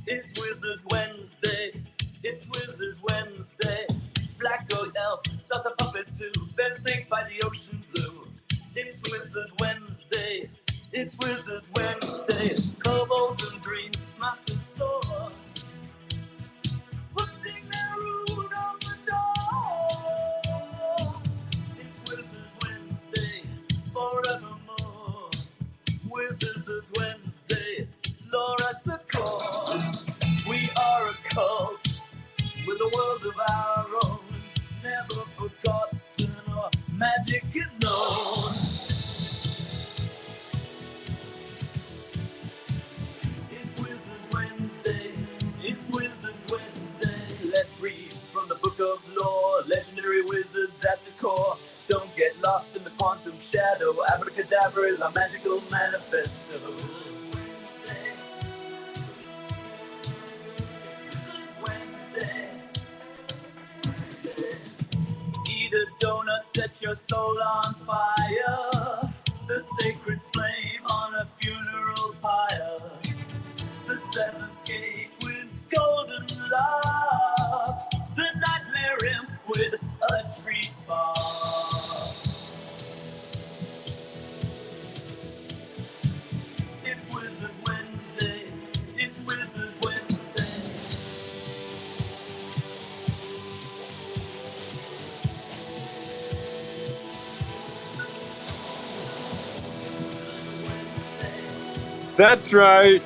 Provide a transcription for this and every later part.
It's Wizard Wednesday. It's Wizard Wednesday. Black goat elf, Dotta puppet too. Bearsnake by the ocean blue. It's Wizard Wednesday. It's Wizard Wednesday. Kobolds and dream masters soar, putting their root on the door. It's Wizard Wednesday forevermore. Wizard Wednesday, lore at the core. We are a cult with a world of our own, never forgotten or magic is known. It's Wizard Wednesday, it's Wizard Wednesday. Let's read from the book of lore, legendary wizards at the core. Don't get lost in the quantum shadow, abracadabra is our magical manifesto. Eat a donut, set your soul on fire. The sacred flame on a funeral pyre. The seventh gate with golden locks. The nightmare imp with a treat box. It's Wizard Wednesday. It's Wizard Wednesday. That's right.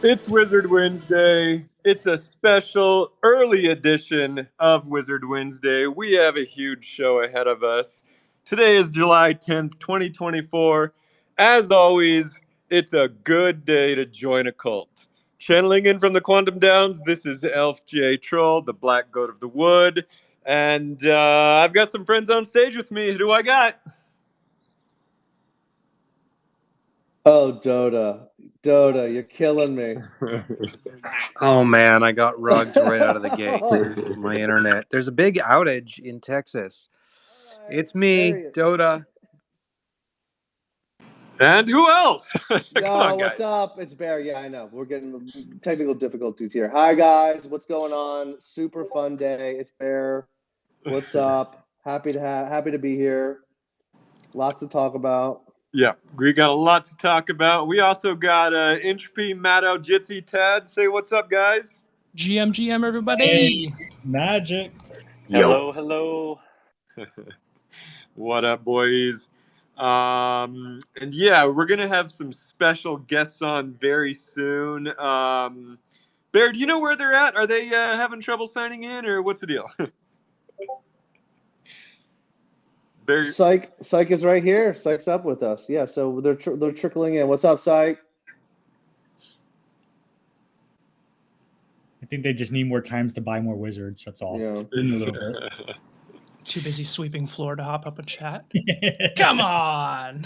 It's Wizard Wednesday. It's a special early edition of Wizard Wednesday. We have a huge show ahead of us. Today is July 10th, 2024. As always, it's a good day to join a cult. Channeling in from the Quantum Downs, this is Elf J Trul, the Black Goat of the Wood. And I've got some friends on stage with me. Who do I got? Oh, Dotta, you're killing me. Oh man, I got rugged right out of the gate. My internet. There's a big outage in Texas. It's me, Dotta. And who else? Yo, on, what's guys. up? It's Bear. Yeah, I know. We're getting technical difficulties here. Hi, guys. What's going on? Super fun day. It's Bear. What's up? Happy to be here. Lots to talk about. Yeah, we got a lot to talk about. We also got Entropy, Matto, Jitsi, Tad. Say what's up, guys. GM, everybody. Hey, magic. Hello. What up, boys? And yeah, we're gonna have some special guests on very soon. Bear, do you know where they're at? Are they having trouble signing in, or what's the deal? Bear... Psych is right here. Psych's up with us. Yeah, so they're trickling in. What's up, Psych? I think they just need more times to buy more wizards. That's all. Yeah. In a little bit. Too busy sweeping floor to hop up and chat. Come on.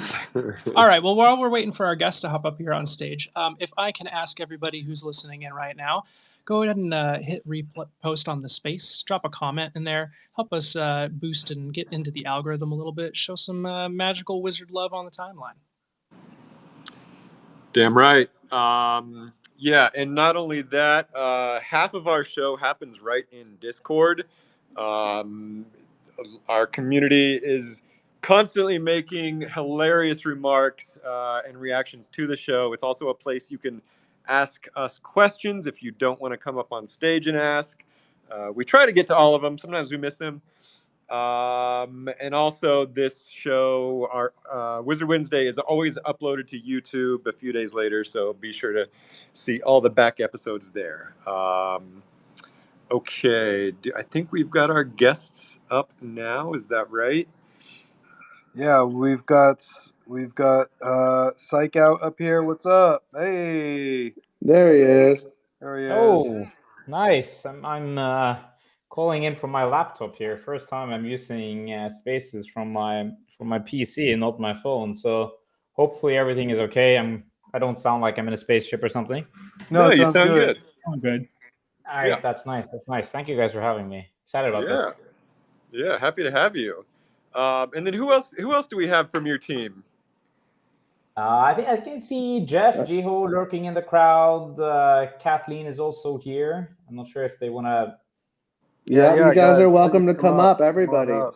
All right. Well, while we're waiting for our guests to hop up here on stage, if I can ask everybody who's listening in right now, go ahead and hit repost on the space, drop a comment in there, help us boost and get into the algorithm a little bit, show some magical wizard love on the timeline. Damn right. Yeah, and not only that, half of our show happens right in Discord. Our community is constantly making hilarious remarks and reactions to the show. It's also a place you can ask us questions if you don't want to come up on stage and ask. We try to get to all of them. Sometimes we miss them. And also this show, our Wizard Wednesday, is always uploaded to YouTube a few days later, so be sure to see all the back episodes there. Okay, I think we've got our guests up now. Is that right? Yeah, we've got Psych out up here. What's up? Hey, there he is. There he is. Oh, nice. I'm calling in from my laptop here. First time I'm using Spaces from my PC and not my phone. So hopefully everything is okay. I don't sound like I'm in a spaceship or something. No, you sound good. I'm good. All right, yeah. That's nice. Thank you guys for having me. Excited about this. Yeah, happy to have you. And then who else do we have from your team? I can see Jeff, Jiho lurking in the crowd. Kathleen is also here. I'm not sure if they want to. Yeah, you guys are welcome to come up, Come everybody. on up.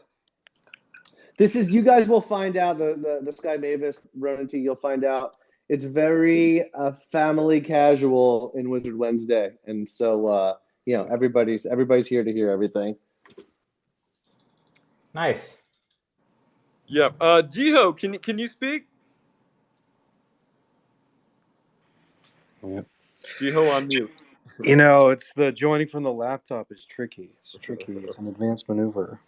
This is, you guys will find out, the Sky Mavis Ronan T, you'll find out it's very family casual in Wizard Wednesday, and so you know, everybody's here to hear everything. Nice. Yeah. Jiho, can you speak? Yep. Jiho on mute. You know, it's the joining from the laptop is tricky. It's tricky. It's an advanced maneuver.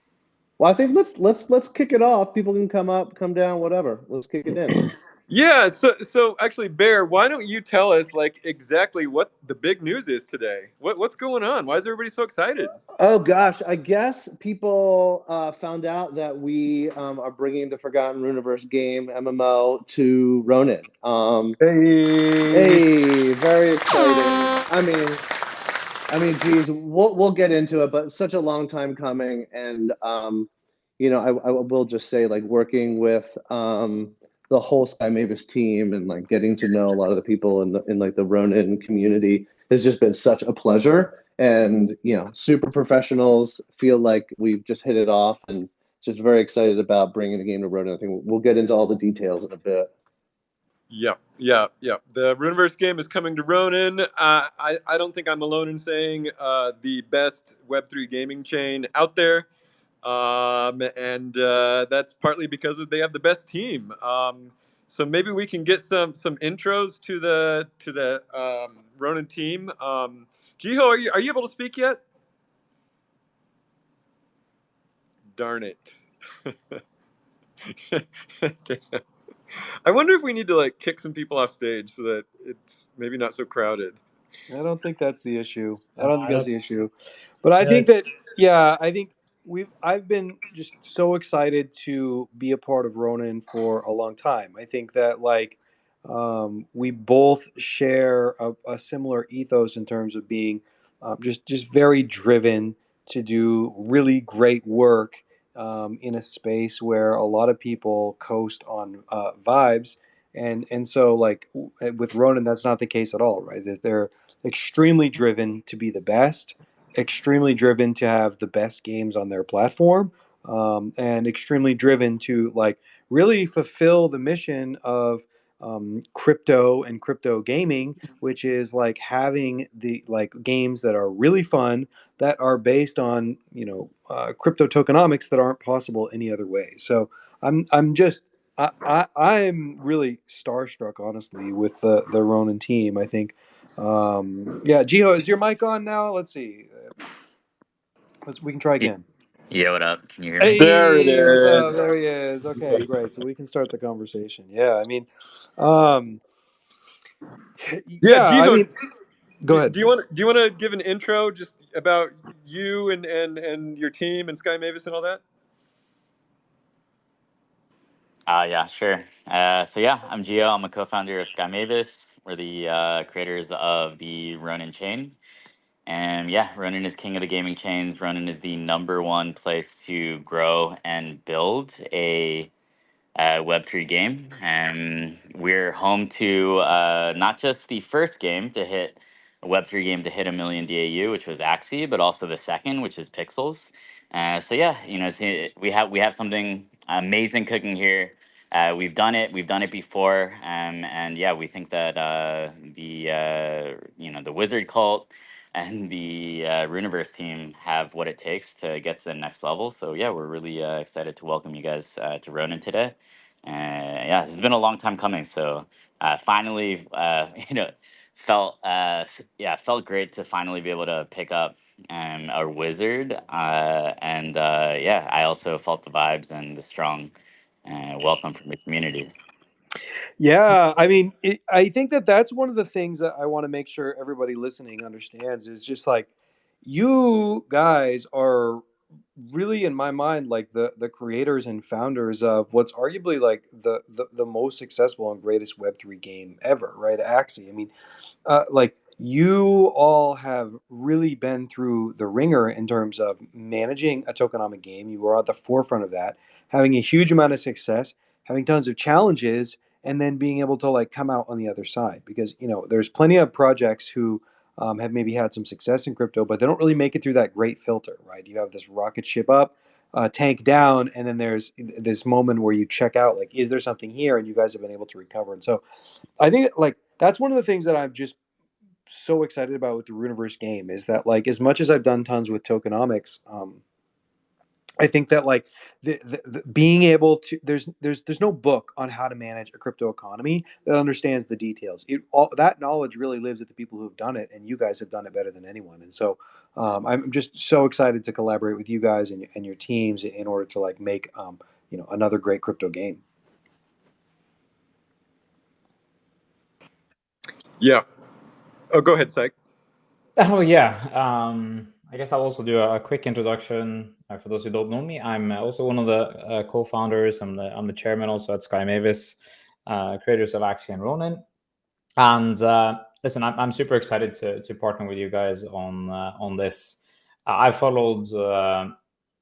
Well, I think let's kick it off. People can come up, come down, whatever. Let's kick it in. Yeah, so actually, Bear, why don't you tell us like exactly what the big news is today? What's going on? Why is everybody so excited? Oh gosh, I guess people found out that we are bringing the Forgotten Runeverse game MMO to Ronin. Hey, very exciting. I mean, geez, we'll get into it, but such a long time coming, and you know, I will just say, like, working with the whole Sky Mavis team and like getting to know a lot of the people in like the Ronin community has just been such a pleasure. And you know, super professionals, feel like we've just hit it off, and just very excited about bringing the game to Ronin. I think we'll get into all the details in a bit. Yeah. The Runeverse game is coming to Ronin. I don't think I'm alone in saying the best Web3 gaming chain out there, and that's partly because they have the best team. So maybe we can get some intros to the Ronin team. Jiho, are you able to speak yet? Darn it. Damn. I wonder if we need to like kick some people off stage so that it's maybe not so crowded. I don't think that's the issue. I don't That's the issue. But I think that, yeah, I think I've been just so excited to be a part of Ronin for a long time. I think that like we both share a similar ethos in terms of being just very driven to do really great work in a space where a lot of people coast on vibes. And so like with Ronin, that's not the case at all, right? That they're extremely driven to be the best, extremely driven to have the best games on their platform, and extremely driven to like really fulfill the mission of crypto and crypto gaming, which is like having the like games that are really fun, that are based on crypto tokenomics that aren't possible any other way. So I'm just I'm really starstruck, honestly, with the Ronin team. I think, yeah, Jiho, is your mic on now? Let's see. We can try again. Yeah, what up? Can you hear me? Hey, There it what's up? is. There he is. Okay, great. So we can start the conversation. Yeah, I mean, um, yeah, I Jiho, mean, go ahead. do you want to give an intro just about you and your team and Sky Mavis and all that? Yeah, sure. So yeah, I'm Gio. I'm a co-founder of Sky Mavis. We're the creators of the Ronin chain. And yeah, Ronin is king of the gaming chains. Ronin is the #1 place to grow and build a Web3 game. And we're home to not just the first game to hit a Web3 game to hit 1 million DAU, which was Axie, but also the second, which is Pixels. So yeah, we have something amazing cooking here. We've done it. We've done it before, and yeah, we think that the Wizard Cult and the Runeverse team have what it takes to get to the next level. So yeah, we're really excited to welcome you guys to Ronin today. Yeah, this has been a long time coming. So finally, felt great to finally be able to pick up our Wizard. And yeah, I also felt the vibes and the strong welcome from the community. Yeah, I mean, I think that that's one of the things that I want to make sure everybody listening understands is just like you guys are really, in my mind, like the creators and founders of what's arguably like the most successful and greatest Web3 game ever, right? Axie. I mean, like you all have really been through the ringer in terms of managing a tokenomic game. You were at the forefront of that, having a huge amount of success, having tons of challenges, and then being able to like come out on the other side. Because there's plenty of projects who have maybe had some success in crypto, but they don't really make it through that great filter, right? You have this rocket ship up, tank down, and then there's this moment where you check out, like, is there something here? And you guys have been able to recover. And so I think like that's one of the things that I'm just so excited about with the Runeverse game, is that like as much as I've done tons with tokenomics, I think that like the being able to there's no book on how to manage a crypto economy that understands the details. All that knowledge really lives at the people who have done it, and you guys have done it better than anyone. And so I'm just so excited to collaborate with you guys and your teams in order to like make another great crypto game. Yeah. Oh, go ahead, Syke. Oh yeah. I guess I'll also do a quick introduction for those who don't know me. I'm also one of the co-founders. I'm the chairman also at Sky Mavis, creators of Axie and Ronin. And listen, I'm super excited to partner with you guys on this. I followed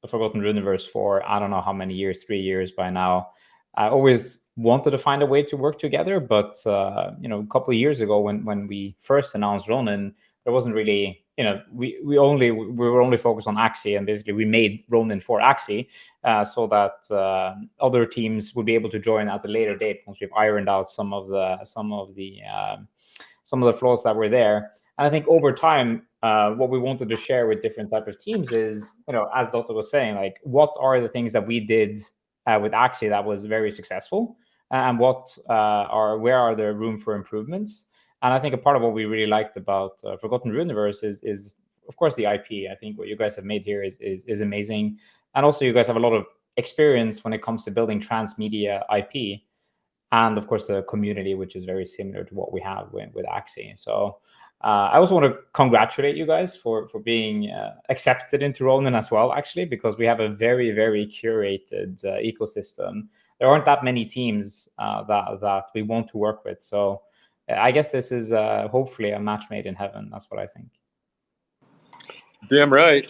Forgotten Runeverse for I don't know how many years, 3 years by now. I always wanted to find a way to work together, but a couple of years ago when we first announced Ronin, there wasn't really, we were only focused on Axie, and basically we made Ronin for Axie so that other teams would be able to join at a later date once we've ironed out some of the flaws that were there. And I think over time, what we wanted to share with different type of teams is, as Dotta was saying, like what are the things that we did with Axie that was very successful, and where are there room for improvements? And I think a part of what we really liked about Forgotten Runeverse is of course the IP. I think what you guys have made here is amazing, and also you guys have a lot of experience when it comes to building transmedia IP, and of course the community, which is very similar to what we have with Axie. So I also want to congratulate you guys for being accepted into Ronin as well, actually, because we have a very, very curated ecosystem. There aren't that many teams that we want to work with. So I guess this is hopefully a match made in heaven. That's what I think. Damn right.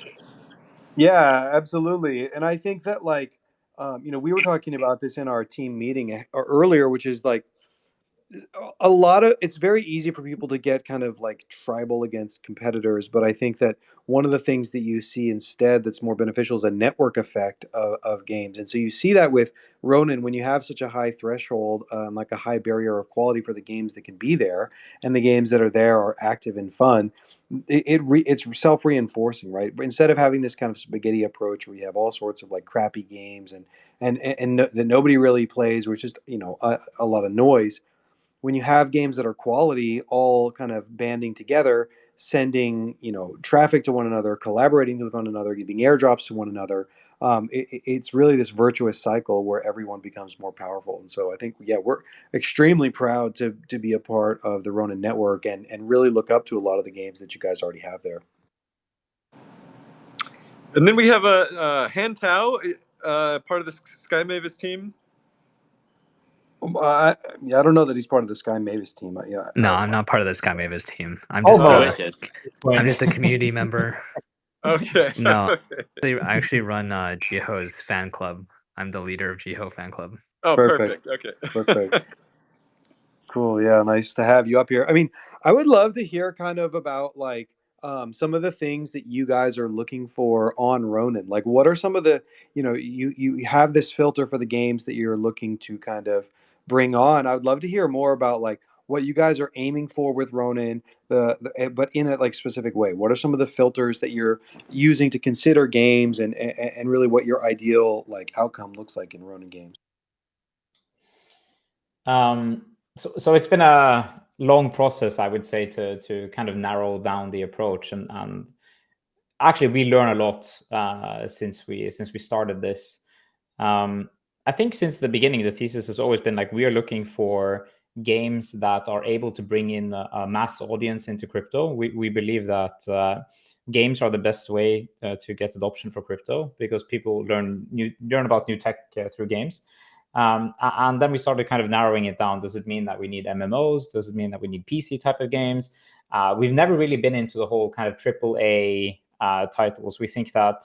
Yeah, absolutely. And I think that like, we were talking about this in our team meeting earlier, which is like, it's very easy for people to get kind of like tribal against competitors, but I think that one of the things that you see instead that's more beneficial is a network effect of games. And so you see that with Ronin, when you have such a high threshold, like a high barrier of quality for the games that can be there, and the games that are there are active and fun. It's self-reinforcing, right? But instead of having this kind of spaghetti approach where you have all sorts of like crappy games that nobody really plays, which is a lot of noise. When you have games that are quality, all kind of banding together, sending traffic to one another, collaborating with one another, giving airdrops to one another, it's really this virtuous cycle where everyone becomes more powerful. And so I think, yeah, we're extremely proud to be a part of the Ronin network and really look up to a lot of the games that you guys already have there. And then we have Han Tao, part of the Sky Mavis team. I don't know that he's part of the Sky Mavis team. No, I'm not part of the Sky Mavis team. I'm just a community member. Okay. No, okay. I actually run Jiho's fan club. I'm the leader of Jiho fan club. Oh, perfect. Okay. Perfect. Cool. Yeah, nice to have you up here. I mean, I would love to hear kind of about like some of the things that you guys are looking for on Ronin. Like, what are some of the you have this filter for the games that you're looking to kind of bring on. I would love to hear more about like what you guys are aiming for with Ronin, but in a like specific way. What are some of the filters that you're using to consider games, and really what your ideal like outcome looks like in Ronin games? So it's been a long process, I would say, to kind of narrow down the approach, and actually we learn a lot since we started this. I think since the beginning, the thesis has always been like we are looking for games that are able to bring in a mass audience into crypto. We believe that games are the best way to get adoption for crypto, because people learn about new tech through games. And then we started kind of narrowing it down. Does it mean that we need MMOs? Does it mean that we need PC type of games? We've never really been into the whole kind of AAA titles. We think that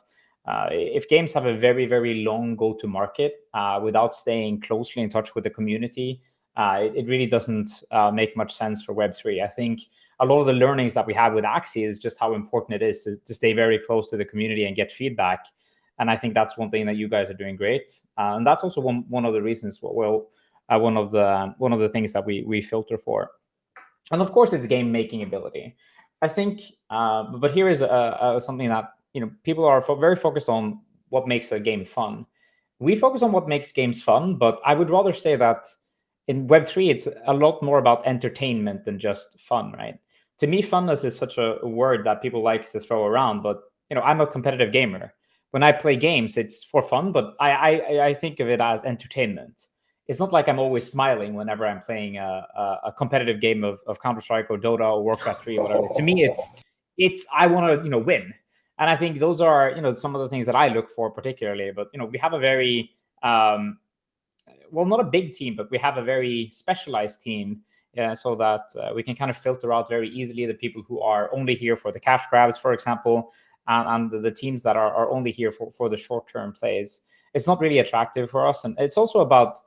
if games have a very, very long go-to-market without staying closely in touch with the community, it really doesn't make much sense for Web3. I think a lot of the learnings that we have with Axie is just how important it is to stay very close to the community and get feedback. And I think that's one thing that you guys are doing great. And that's also one of the reasons, one of the things that we filter for. And of course, it's game making ability. I think, but here is something that people are very focused on what makes a game fun. We focus on what makes games fun, but I would rather say that in Web3, it's a lot more about entertainment than just fun, right? To me, funness is such a word that people like to throw around, but I'm a competitive gamer. When I play games, it's for fun, but I think of it as entertainment. It's not like I'm always smiling whenever I'm playing a competitive game of Counter-Strike or Dota or Warcraft 3 or whatever. To me, it's I want to win, and I think those are some of the things that I look for particularly. But we have a very well, not a big team, but we have a very specialized team, so that we can kind of filter out very easily the people who are only here for the cash grabs, for example, and the teams that are only here for the short-term plays. It's not really attractive for us, and it's also about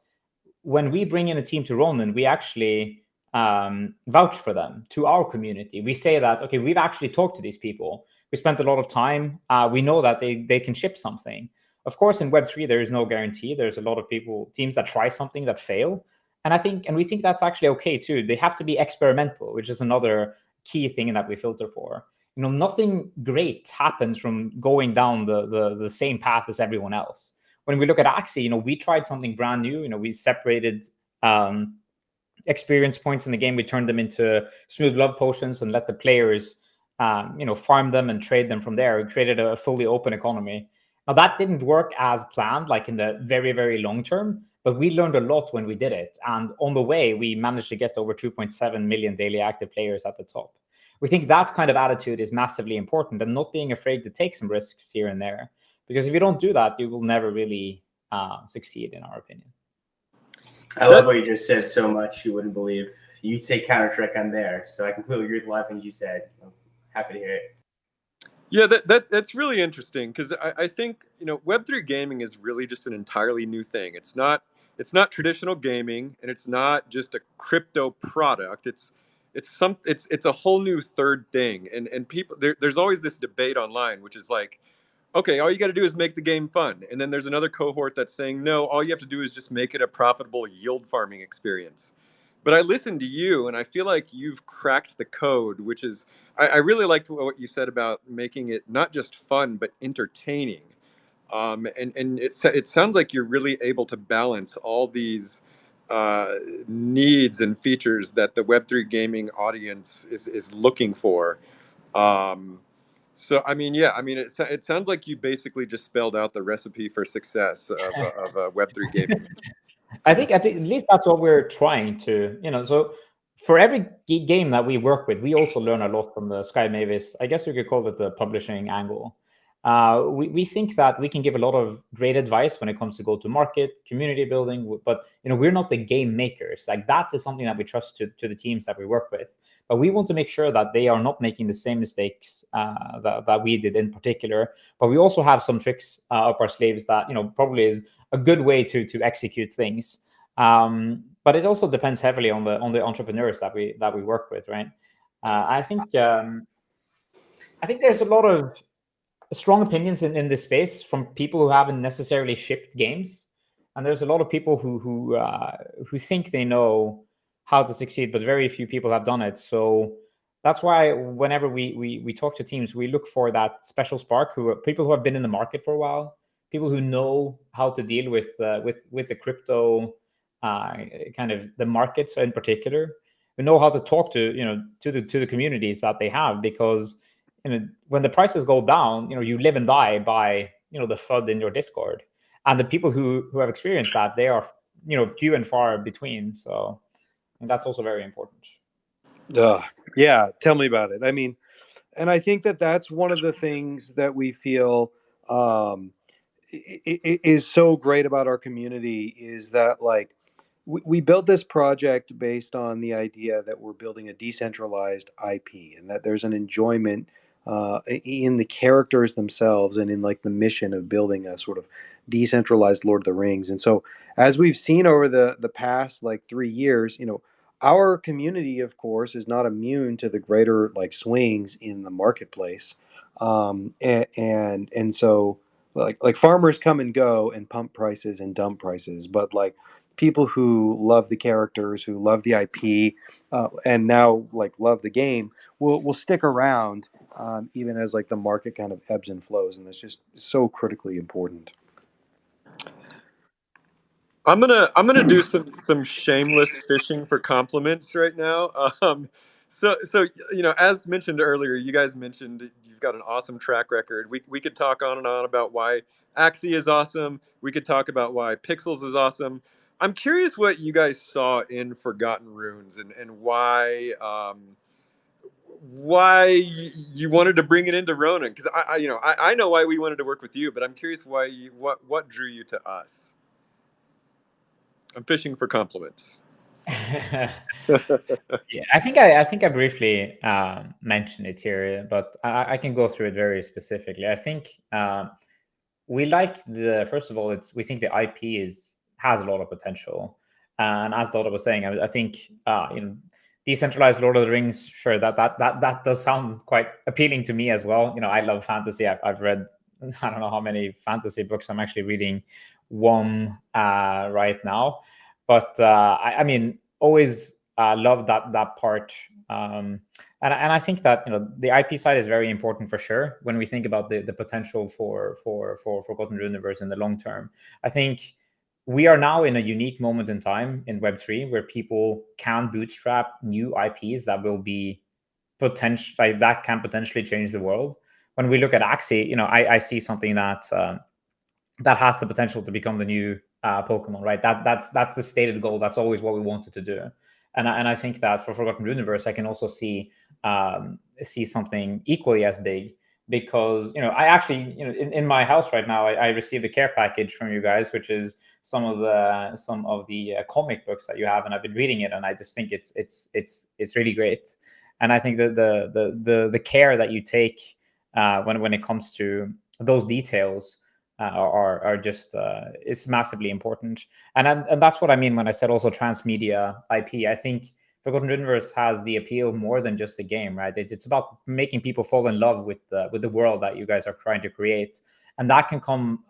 when we bring in a team to Ronin, we actually vouch for them to our community. We say that, okay, we've actually talked to these people. We spent a lot of time. We know that they can ship something. Of course, in Web3, there is no guarantee. There's a lot of teams that try something that fail. And we think that's actually okay too. They have to be experimental, which is another key thing that we filter for. Nothing great happens from going down the same path as everyone else. When we look at Axie, we tried something brand new. We separated experience points in the game. We turned them into smooth love potions and let the players, farm them and trade them from there. We created a fully open economy. Now, that didn't work as planned, like in the very, very long term, but we learned a lot when we did it. And on the way, we managed to get over 2.7 million daily active players at the top. We think that kind of attitude is massively important, and not being afraid to take some risks here and there. Because if you don't do that, you will never really succeed, in our opinion. I love what you just said so much. You wouldn't believe. You say Counter-Strike, I'm there. So I completely agree with a lot of things you said. I'm happy to hear it. Yeah, that's really interesting, because I think Web3 gaming is really just an entirely new thing. It's not traditional gaming, and it's not just a crypto product. It's a whole new third thing, and people there's always this debate online, which is like, okay, all you got to do is make the game fun, and then there's another cohort that's saying, no, all you have to do is just make it a profitable yield farming experience. But I listened to you, and I feel like you've cracked the code, which is, I really liked what you said about making it not just fun, but entertaining. And it sounds like you're really able to balance all these needs and features that the Web3 gaming audience is looking for. So, it sounds like you basically just spelled out the recipe for success of Web3 gaming. I think at least that's what we're trying to, so for every game that we work with, we also learn a lot from the Sky Mavis. I guess we could call it the publishing angle. We think that we can give a lot of great advice when it comes to go-to-market, community building, but we're not the game makers. Like, that is something that we trust to the teams that we work with. But we want to make sure that they are not making the same mistakes that we did in particular. But we also have some tricks up our sleeves that probably is a good way to execute things. But it also depends heavily on the entrepreneurs that we work with, right? I think there's a lot of strong opinions in this space from people who haven't necessarily shipped games, and there's a lot of people who think they know how to succeed, but very few people have done it. So that's why whenever we talk to teams, we look for that special spark, people who have been in the market for a while, people who know how to deal with the crypto kind of the markets in particular, who know how to talk to the communities that they have, because when the prices go down, you live and die by the FUD in your Discord, and the people who have experienced that, they are few and far between. So that's also very important. Yeah, tell me about it. I mean, and I think that's one of the things that we feel is so great about our community, is that, like, we built this project based on the idea that we're building a decentralized IP, and that there's an enjoyment in the characters themselves and in like the mission of building a sort of decentralized Lord of the Rings. And so, as we've seen over the past like 3 years, our community, of course, is not immune to the greater like swings in the marketplace, and so like farmers come and go and pump prices and dump prices, but like people who love the characters, who love the IP, and now like love the game, will stick around, even as like the market kind of ebbs and flows, and that's just so critically important. I'm gonna do some shameless fishing for compliments right now. So as mentioned earlier, you guys mentioned you've got an awesome track record. We could talk on and on about why Axie is awesome. We could talk about why Pixels is awesome. I'm curious what you guys saw in Forgotten Runes and why you wanted to bring it into Ronan, because I know why we wanted to work with you, but I'm curious what drew you to us. I'm fishing for compliments. Yeah, I think I briefly mentioned it here, but I can go through it very specifically. I think we like first of all, we think the IP has a lot of potential, and as Dotta was saying, I think decentralized Lord of the Rings, sure, that does sound quite appealing to me as well. I love fantasy. I've read I don't know how many fantasy books. I'm actually reading one right now. But I mean, always love that part, and I think that the IP side is very important for sure when we think about the potential for Forgotten Universe in the long term. I think we are now in a unique moment in time in Web3 where people can bootstrap new IPs that will be that can potentially change the world. When we look at Axie, I see something that has the potential to become the new Pokemon, right? That's the stated goal. That's always what we wanted to do, and I think that for Forgotten Universe, I can also see something equally as big, because I actually in my house right now, I received a care package from you guys, which is some of the comic books that you have, and I've been reading it, and I just think it's really great, and I think that the care that you take when it comes to those details are just is massively important, and that's what I mean when I said also transmedia IP. I think Forgotten Universe has the appeal more than just a game, right? It's about making people fall in love with the world that you guys are trying to create, and that can come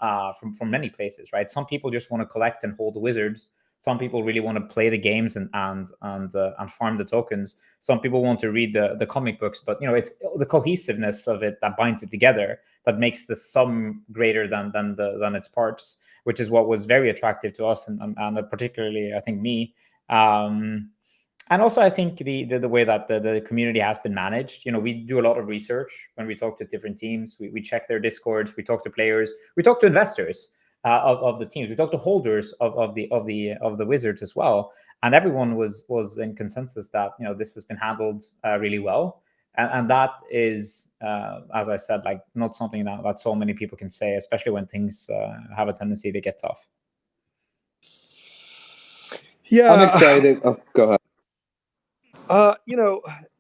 from many places, right? Some people just want to collect and hold the wizards. Some people really want to play the games and farm the tokens. Some people want to read the comic books, but it's the cohesiveness of it that binds it together, that makes the sum greater than its parts, which is what was very attractive to us, and particularly I think me. And also, I think the way that the community has been managed. We do a lot of research when we talk to different teams. We check their discords. We talk to players. We talk to investors of the teams. We talk to holders of the wizards as well. And everyone was in consensus that this has been handled really well. And that is, as I said, like not something that so many people can say, especially when things have a tendency to get tough. Yeah, I'm excited. Oh, go ahead.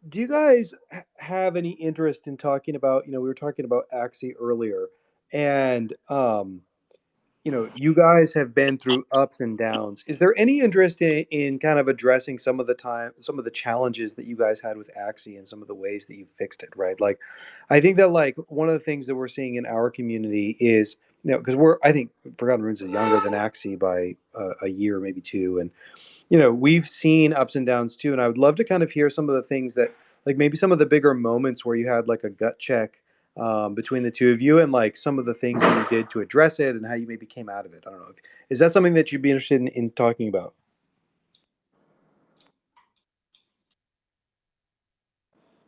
Do you guys have any interest in talking about? We were talking about Axie earlier, and you guys have been through ups and downs. Is there any interest in kind of addressing some of the challenges that you guys had with Axie and some of the ways that you fixed it, right? Like, I think that like one of the things that we're seeing in our community is, because I think Forgotten Runes is younger than Axie by a year, maybe two, and we've seen ups and downs too. And I would love to kind of hear some of the things that, like maybe some of the bigger moments where you had like a gut check between the two of you, and like some of the things that you did to address it and how you maybe came out of it. I don't know. Is that something that you'd be interested in talking about?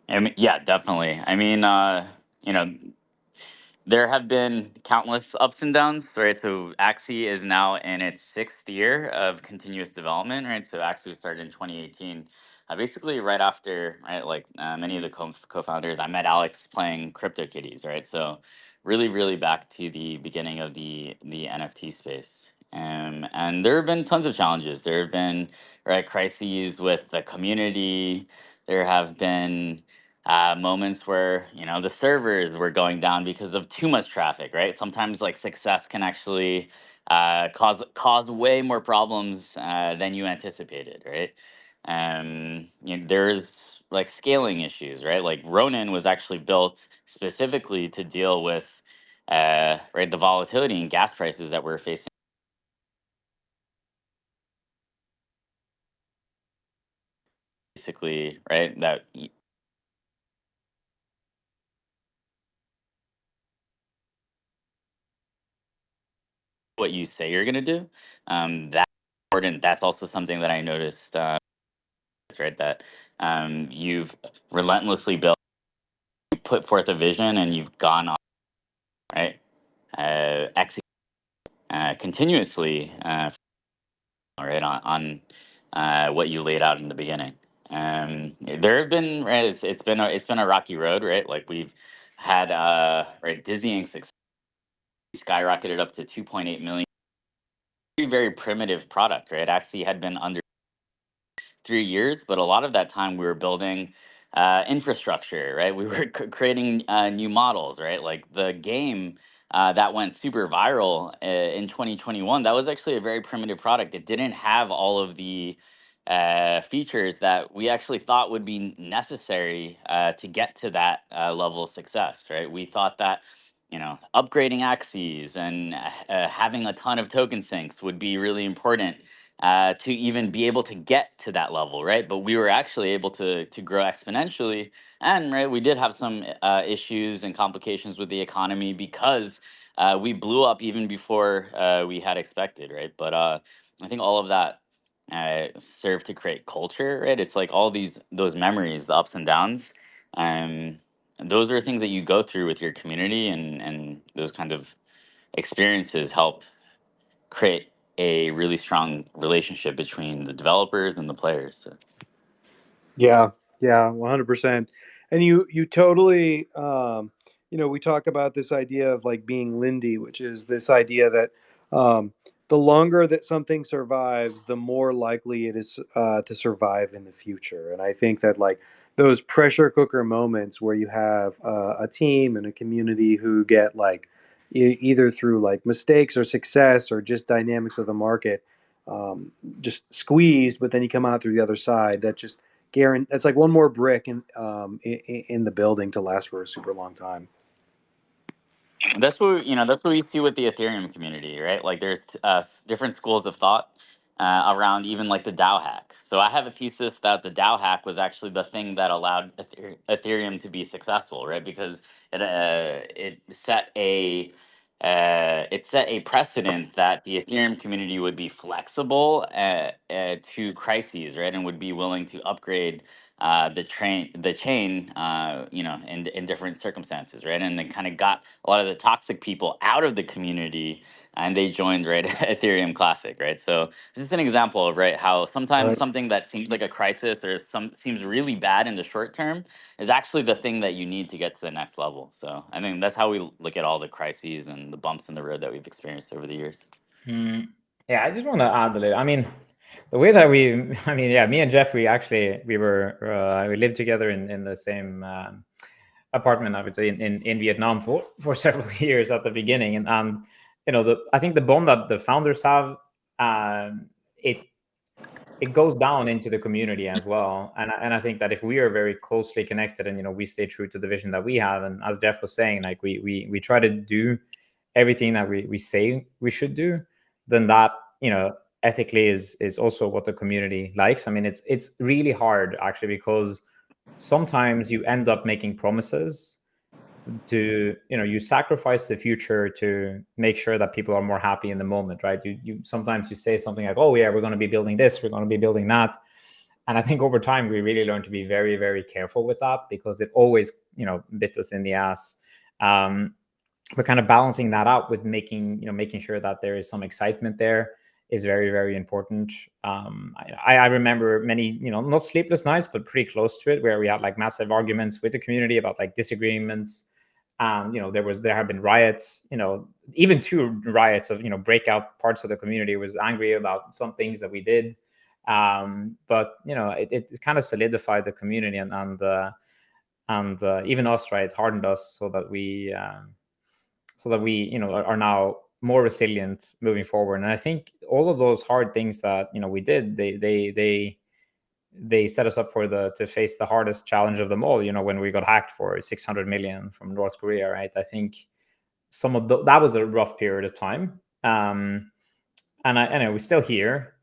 I mean, yeah, definitely. I mean, there have been countless ups and downs, right? So Axie is now in its 6th year of continuous development, right? So Axie was started in 2018, basically right after, right, like many of the co-founders, I met Alex playing CryptoKitties, right? So really, really back to the beginning of the NFT space. And there have been tons of challenges. There have been, right, crises with the community. There have been moments where, you know, the servers were going down because of too much traffic, right? Sometimes like success can actually cause way more problems than you anticipated, right? You know, there's like scaling issues, right? Like Ronin was actually built specifically to deal with right, the volatility in gas prices that we're facing. Basically, right, that what you say you're going to do, that's important. That's also something that I noticed, right, that you've relentlessly built, put forth a vision, and you've gone on, right, execute continuously, right, on what you laid out in the beginning. There have been, right, it's been a rocky road, right? Like we've had right, dizzying success, skyrocketed up to 2.8 million. Very primitive product, right? Actually had been under 3 years, but a lot of that time we were building infrastructure, right? We were creating new models, right? Like the game that went super viral in 2021, that was actually a very primitive product. It didn't have all of the features that we actually thought would be necessary to get to that level of success, right? We thought that, you know, upgrading axes and having a ton of token sinks would be really important to even be able to get to that level, right? But we were actually able to grow exponentially, and right, we did have some issues and complications with the economy because we blew up even before we had expected, right? But I think all of that served to create culture, right? It's like all those memories, the ups and downs. Um, those are things that you go through with your community, and those kind of experiences help create a really strong relationship between the developers and the players. So. Yeah, yeah, 100%. And you totally, you know, we talk about this idea of like being Lindy, which is this idea that the longer that something survives, the more likely it is to survive in the future. And I think that like those pressure cooker moments where you have a team and a community who get like either through like mistakes or success or just dynamics of the market, just squeezed, but then you come out through the other side. That just that's like one more brick in the building to last for a super long time. That's what, you know, that's what we see with the Ethereum community, right? Like there's different schools of thought around even like the DAO hack. So I have a thesis that the DAO hack was actually the thing that allowed Ethereum to be successful, right? Because it set a precedent that the Ethereum community would be flexible to crises, right, and would be willing to upgrade the chain, you know, in different circumstances, right, and then kind of got a lot of the toxic people out of the community, and they joined, right, Ethereum Classic, right. So this is an example of, right, how sometimes Right. something that seems like a crisis or seems really bad in the short term is actually the thing that you need to get to the next level. So I mean that's how we look at all the crises and the bumps in the road that we've experienced over the years. Yeah, I just want to add a little. I mean, the way that I mean, yeah, me and Jeff, we lived together in the same apartment, I would say, in Vietnam for several years at the beginning, and you know, I think the bond that the founders have, it goes down into the community as well, and I think that if we are very closely connected and, you know, we stay true to the vision that we have, and as Jeff was saying, like we try to do everything that we say we should do, then that, you know, ethically is also what the community likes. I mean, it's really hard actually, because sometimes you end up making promises to, you know, you sacrifice the future to make sure that people are more happy in the moment, right? You sometimes you say something like, oh yeah, we're going to be building this, we're going to be building that, and I think over time we really learn to be very, very careful with that, because it always, you know, bit us in the ass. But kind of balancing that out with making sure that there is some excitement there is very, very important. I remember many, you know, not sleepless nights, but pretty close to it, where we had like massive arguments with the community about like disagreements. You know, there have been riots, you know, even 2 riots of, you know, breakout parts of the community was angry about some things that we did. But, you know, it kind of solidified the community, and and even us, right, hardened us so that we are now more resilient moving forward. And I think all of those hard things that we did, they set us up to face the hardest challenge of them all. When we got hacked for 600 million from North Korea, right? I think that was a rough period of time. And we're still here.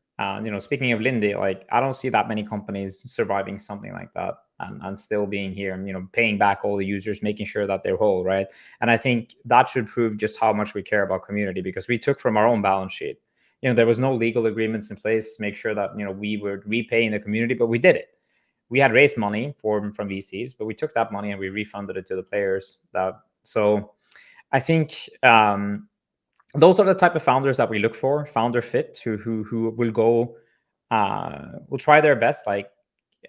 Speaking of Lindy, like, I don't see that many companies surviving something like that and still being here and paying back all the users, making sure that they're whole, right? And I think that should prove just how much we care about community, because we took from our own balance sheet. There was no legal agreements in place to make sure that we were repaying the community, but we did it. We had raised money from VCs, but we took that money and we refunded it to the players. So I think those are the type of founders that we look for, founder fit, who will go, will try their best,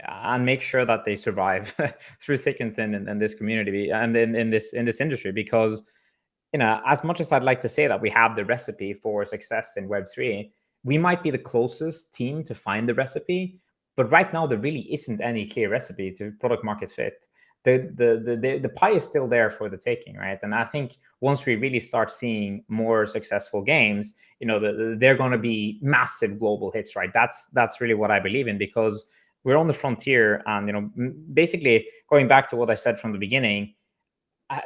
and make sure that they survive through thick and thin in this community and in this industry. Because as much as I'd like to say that we have the recipe for success in Web3, we might be the closest team to find the recipe, but right now there really isn't any clear recipe to product market fit. The pie is still there for the taking, right? And I think once we really start seeing more successful games, they're going to be massive global hits, right? That's really what I believe in, because we're on the frontier. And basically going back to what I said from the beginning,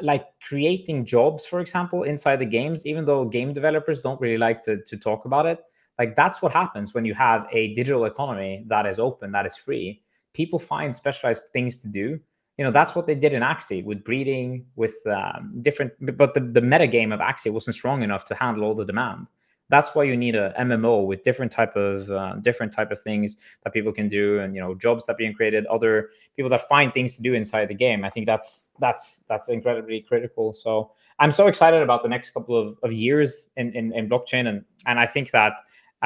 like creating jobs, for example, inside the games, even though game developers don't really like to talk about it, like, that's what happens when you have a digital economy that is open, that is free. People find specialized things to do. That's what they did in Axie with breeding, with different, but the meta game of Axie wasn't strong enough to handle all the demand. That's why you need a MMO with different type of things that people can do, and jobs that are being created, other people that find things to do inside the game. I think that's incredibly critical. So I'm so excited about the next couple of years in blockchain, and I think that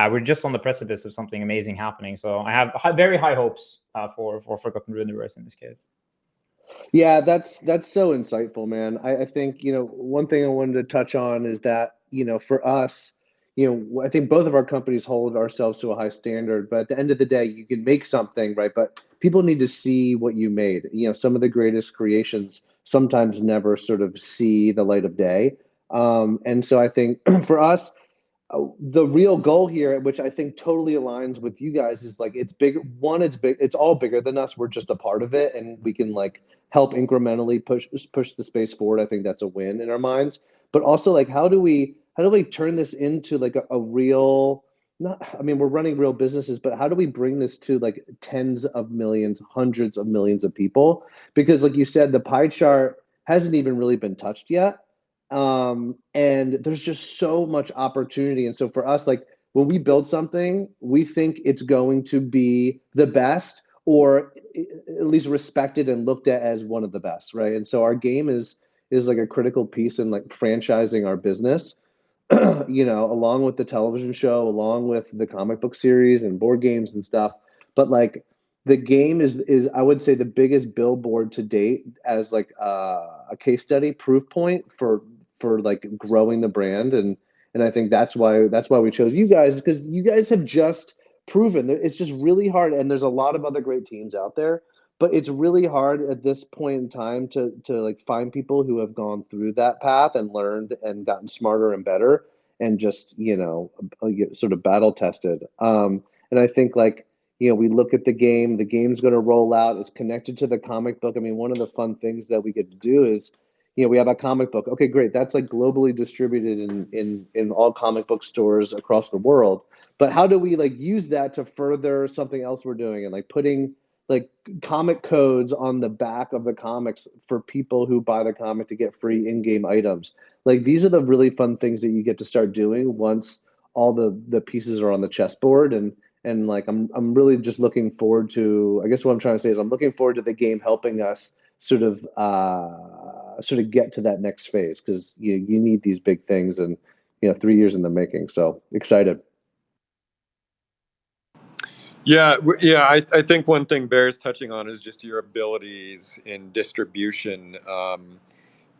we're just on the precipice of something amazing happening. So I have very high hopes for Forgotten Universe in this case. Yeah, that's so insightful, man. I think, one thing I wanted to touch on is that, for us, I think both of our companies hold ourselves to a high standard, but at the end of the day, you can make something, right? But people need to see what you made. Some of the greatest creations sometimes never sort of see the light of day. And so I think for us, the real goal here, which I think totally aligns with you guys, is like, it's big. One, it's big. It's all bigger than us. We're just a part of it, and we can help incrementally push the space forward. I think that's a win in our minds. But also, how do we turn this into a real? We're running real businesses, but how do we bring this to tens of millions, hundreds of millions of people? Because, like you said, the pie chart hasn't even really been touched yet. And there's just so much opportunity. And so for us, when we build something, we think it's going to be the best, or at least respected and looked at as one of the best, right? And so our game is a critical piece in franchising our business, along with the television show, along with the comic book series and board games and stuff. But the game is I would say the biggest billboard to date as a case study, proof point for growing the brand. And I think that's why we chose you guys, because you guys have just proven that it's just really hard. And there's a lot of other great teams out there, but it's really hard at this point in time to find people who have gone through that path and learned and gotten smarter and better and just, sort of battle tested. And I think we look at the game's going to roll out. It's connected to the comic book. One of the fun things that we get to do is, we have a comic book. Okay, great. That's globally distributed in all comic book stores across the world. But how do we use that to further something else we're doing, and putting comic codes on the back of the comics for people who buy the comic to get free in-game items? These are the really fun things that you get to start doing once all the pieces are on the chessboard. And I'm really just looking forward to, I guess what I'm trying to say is I'm looking forward to the game helping us sort of get to that next phase, because you need these big things, and 3 years in the making. So excited. Yeah, I think one thing Bear's touching on is just your abilities in distribution,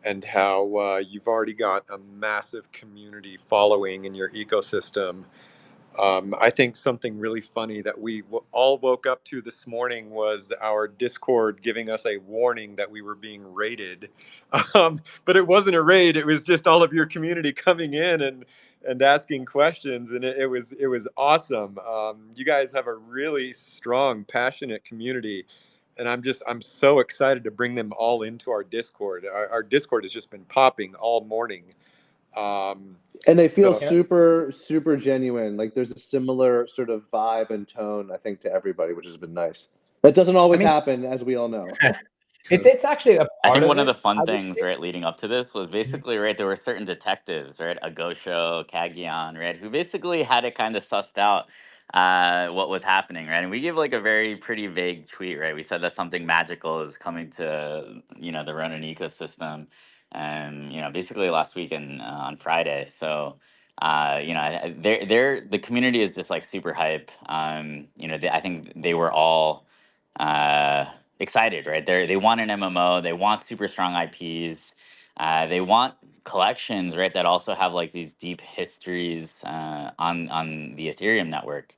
and how you've already got a massive community following in your ecosystem. I think something really funny that we all woke up to this morning was our Discord giving us a warning that we were being raided. But it wasn't a raid; it was just all of your community coming in and asking questions, and it was awesome. You guys have a really strong, passionate community, and I'm so excited to bring them all into our Discord. Our Discord has just been popping all morning. And they feel So super genuine. Like there's a similar sort of vibe and tone, I think, to everybody, which has been nice. That doesn't always happen, as we all know. It's actually a I part think of one of it. the fun I would things, say. right, leading up to this was basically, right, there were certain detectives, right, Agosho, Kagion, right, who basically had it kind of sussed out what was happening, right? And we gave like a very pretty vague tweet, right? We said that something magical is coming to, the Ronin ecosystem, and, basically last week and on Friday. So, the community is just like super hype. I think they were all excited, right? They want an MMO, they want super strong IPs, they want collections, right? That also have like these deep histories on the Ethereum network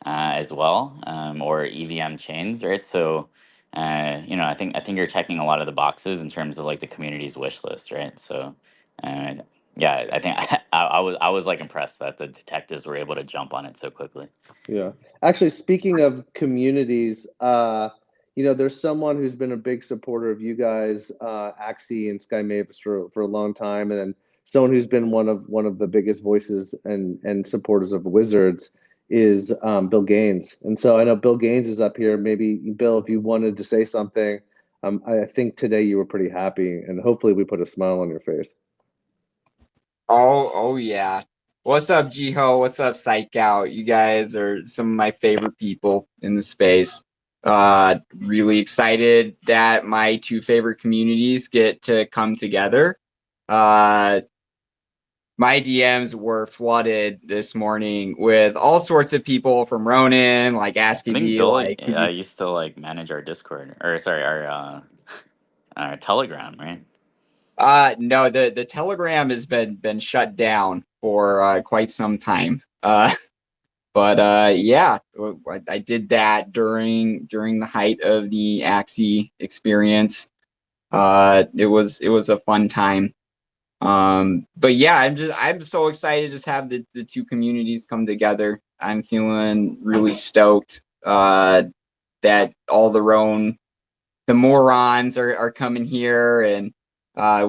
as well, or EVM chains, right? So, I think you're checking a lot of the boxes in terms of like the community's wish list, right? So, uh, yeah, I think I was like impressed that the detectives were able to jump on it so quickly. Yeah. Actually, speaking of communities, there's someone who's been a big supporter of you guys, Axie and Sky Mavis for a long time, and then someone who's been one of the biggest voices and supporters of Wizards is Bill Gaines. And so I know Bill Gaines is up here. Maybe Bill, if you wanted to say something, I think today you were pretty happy, and hopefully we put a smile on your face. Oh yeah. What's up, Jiho? What's up, Psych Out? You guys are some of my favorite people in the space. Really excited that my two favorite communities get to come together. My DMs were flooded this morning with all sorts of people from Ronin, like I asking think me, Bill like, could you used to like manage our Discord, or sorry, our Telegram, right? no, the Telegram has been shut down for quite some time. But yeah, I did that during the height of the Axie experience. It was a fun time. But yeah, I'm so excited to just have the two communities come together. I'm feeling really stoked that all the morons are coming here, and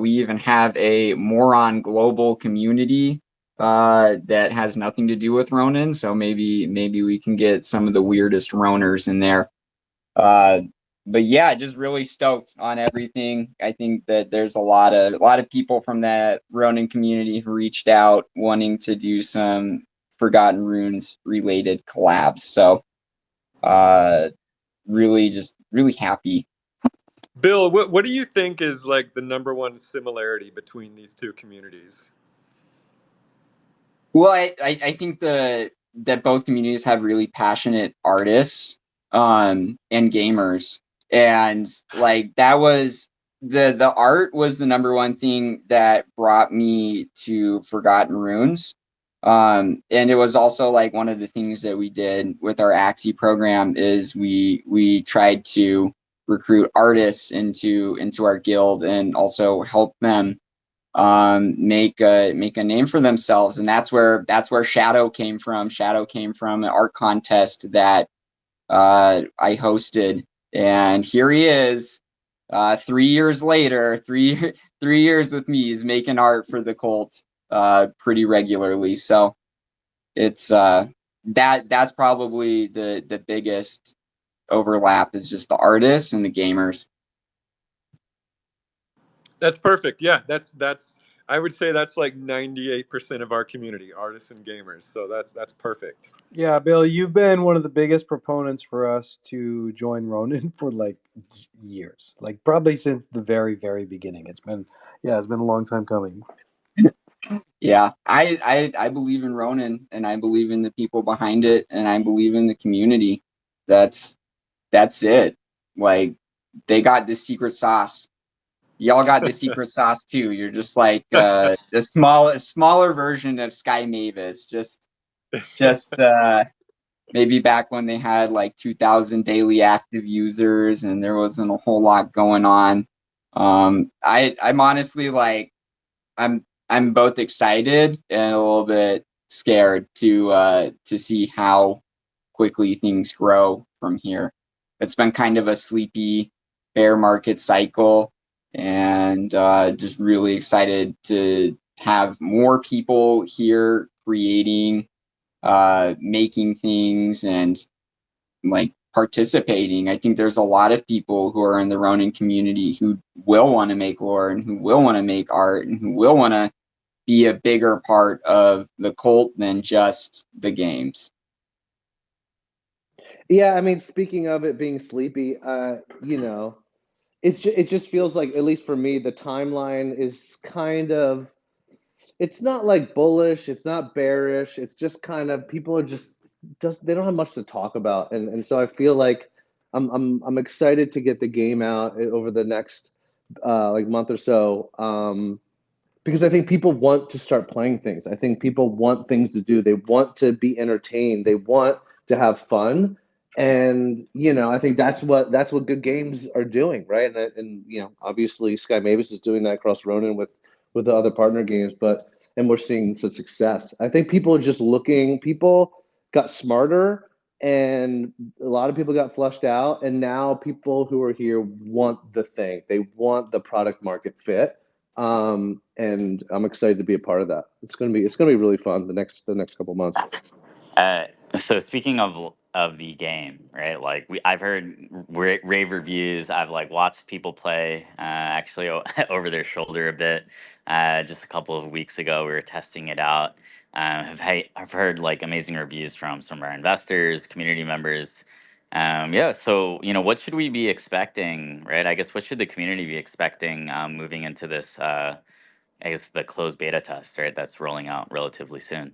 we even have a moron global community that has nothing to do with Ronin. So maybe we can get some of the weirdest Roners in there. Uh, but yeah, just really stoked on everything. I think that there's a lot of people from that Ronin community who reached out wanting to do some Forgotten Runes related collabs. So really happy. Bill, what do you think is like the number one similarity between these two communities? Well, I think that both communities have really passionate artists and gamers, and like that was the art was the number one thing that brought me to Forgotten Runes. And it was also like one of the things that we did with our Axie program is we tried to recruit artists into our guild and also help them make a name for themselves. And that's where Shadow came from. Shadow came from an art contest that I hosted, and here he is 3 years later, three years with me. He's making art for the cult pretty regularly. So it's that's probably the biggest overlap is just the artists and the gamers. That's perfect. Yeah, that's I would say that's like 98% of our community, artists and gamers. So that's perfect. Yeah, Bill, you've been one of the biggest proponents for us to join Ronin for like years, like probably since the very, very beginning. It's been a long time coming. Yeah, I believe in Ronin, and I believe in the people behind it, and I believe in the community. That's it. Like they got the secret sauce. Y'all got the secret sauce too. You're just like a smaller version of Sky Mavis. Just Just maybe back when they had like 2,000 daily active users and there wasn't a whole lot going on. I'm honestly like I'm both excited and a little bit scared to see how quickly things grow from here. It's been kind of a sleepy bear market cycle, and just really excited to have more people here creating, making things, and like participating. I think there's a lot of people who are in the Ronin community who will want to make lore and who will want to make art and who will want to be a bigger part of the cult than just the games. Yeah, I mean, speaking of it being sleepy, you know, it just feels like, at least for me, the timeline is kind of, it's not like bullish, it's not bearish, it's just kind of, people are just they don't have much to talk about, and so I feel like I'm excited to get the game out over the next like month or so. Because I think people want to start playing things. I think people want things to do. They want to be entertained. They want to have fun. And you know, I think that's what good games are doing, right? And you know, obviously Sky Mavis is doing that across Ronin with the other partner games, and we're seeing such success. I think people are just looking. People got smarter, and a lot of people got flushed out, and now people who are here want the thing. They want the product market fit, and I'm excited to be a part of that. It's gonna be really fun the next couple months. So speaking of the game, right? Like I've heard rave reviews. I've like watched people play actually over their shoulder a bit. Just a couple of weeks ago, we were testing it out. I've heard like amazing reviews from some of our investors, community members. Yeah. So what should we be expecting, right? I guess what should the community be expecting moving into this? I guess the closed beta test, right? That's rolling out relatively soon.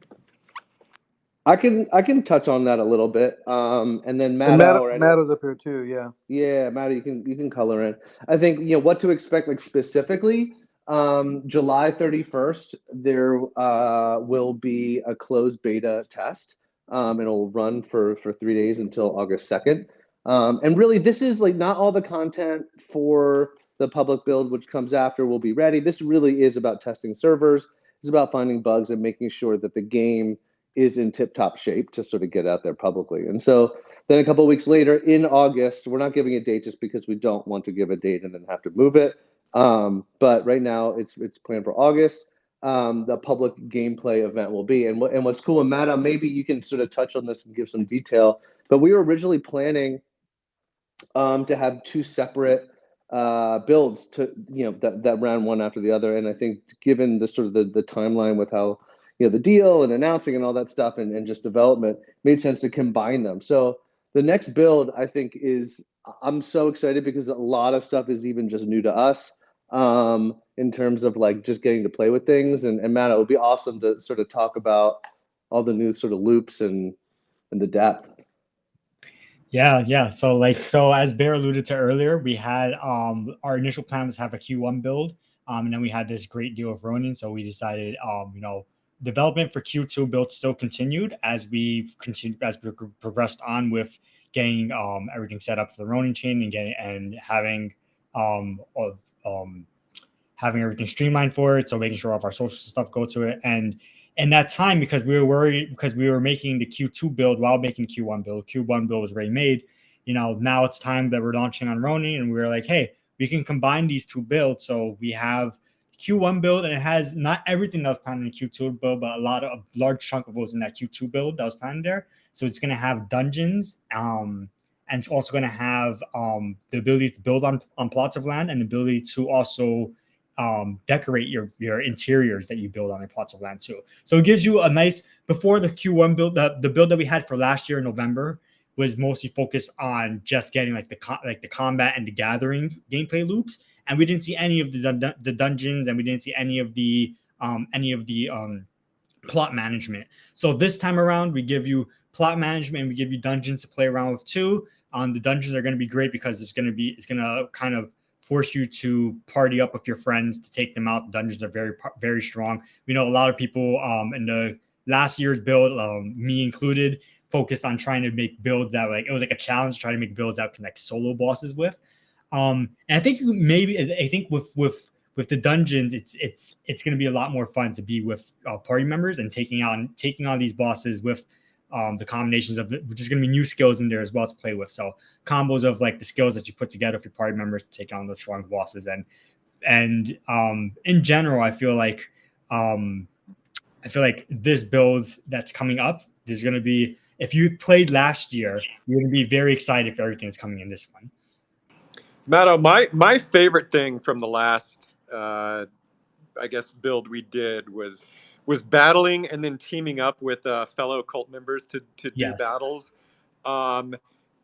I can touch on that a little bit, and then And Matto or anyone. Matto's up here too. Yeah. Yeah, Matto, you can color in. I think what to expect, like specifically. July 31st, there will be a closed beta test. It'll run for 3 days until August 2nd. And really, this is like not all the content for the public build, which comes after, will be ready. This really is about testing servers. It's about finding bugs and making sure that the game is in tip-top shape to sort of get out there publicly. And so then a couple of weeks later in August, we're not giving a date just because we don't want to give a date and then have to move it. But right now it's planned for August. The public gameplay event will be, and what's cool, and Matt, maybe you can sort of touch on this and give some detail. But we were originally planning to have two separate builds to that ran one after the other, and I think given the sort of the timeline with how the deal and announcing and all that stuff and just development, made sense to combine them. So the next build, I think, is, I'm so excited because a lot of stuff is even just new to us, in terms of like just getting to play with things. And Matt, it would be awesome to sort of talk about all the new sort of loops and the depth. Yeah. So as Bear alluded to earlier, we had our initial plan was to have a Q1 build, and then we had this great deal of Ronin, so we decided development for Q2 build still continued as we progressed on with getting everything set up for the Ronin chain and having having everything streamlined for it, so making sure all of our social stuff go to it. And in that time, because we were worried, because we were making the Q2 build while making Q1 build was already made. Now it's time that we're launching on Ronin, and we were like, hey, we can combine these two builds. So we have Q1 build, and it has not everything that was planned in Q2 build, but a large chunk of it was in that Q2 build that was planned there. So it's going to have dungeons, and it's also going to have the ability to build on plots of land, and the ability to also decorate your interiors that you build on your plots of land too. So it gives you a nice, before the Q1 build, the build that we had for last year in November was mostly focused on just getting like the combat and the gathering gameplay loops, and we didn't see any of the dungeons, and we didn't see any of the plot management. So this time around, we give you plot management and we give you dungeons to play around with too. The dungeons are going to be great because it's going to kind of force you to party up with your friends to take them out. The dungeons are very, very strong. We know a lot of people in the last year's build, me included, focused on trying to make builds that it was like a challenge to try to make builds that connect solo bosses with. And I think with the dungeons, it's going to be a lot more fun to be with party members and taking on these bosses with the combinations of which is going to be new skills in there as well to play with. So combos of like the skills that you put together for party members to take on those strong bosses. And in general, I feel like this build that's coming up, there's going to be, if you played last year, you're going to be very excited for everything that's coming in this one. Matto, my favorite thing from the last, I guess, build we did was battling and then teaming up with fellow cult members to do battles.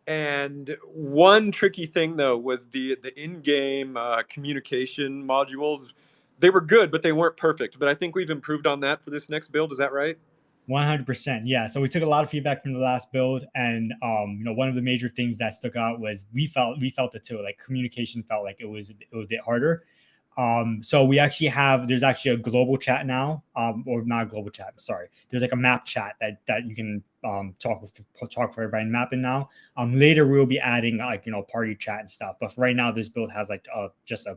And one tricky thing though was the in-game communication modules. They were good, but they weren't perfect. But I think we've improved on that for this next build. Is that right? 100%. Yeah. So we took a lot of feedback from the last build, and one of the major things that stuck out was we felt it too. Like communication felt like it was a bit harder. So there's actually a global chat now, or not a global chat. Sorry. There's like a map chat that you can talk for everybody in mapping now. Later we'll be adding party chat and stuff. But for right now, this build has just a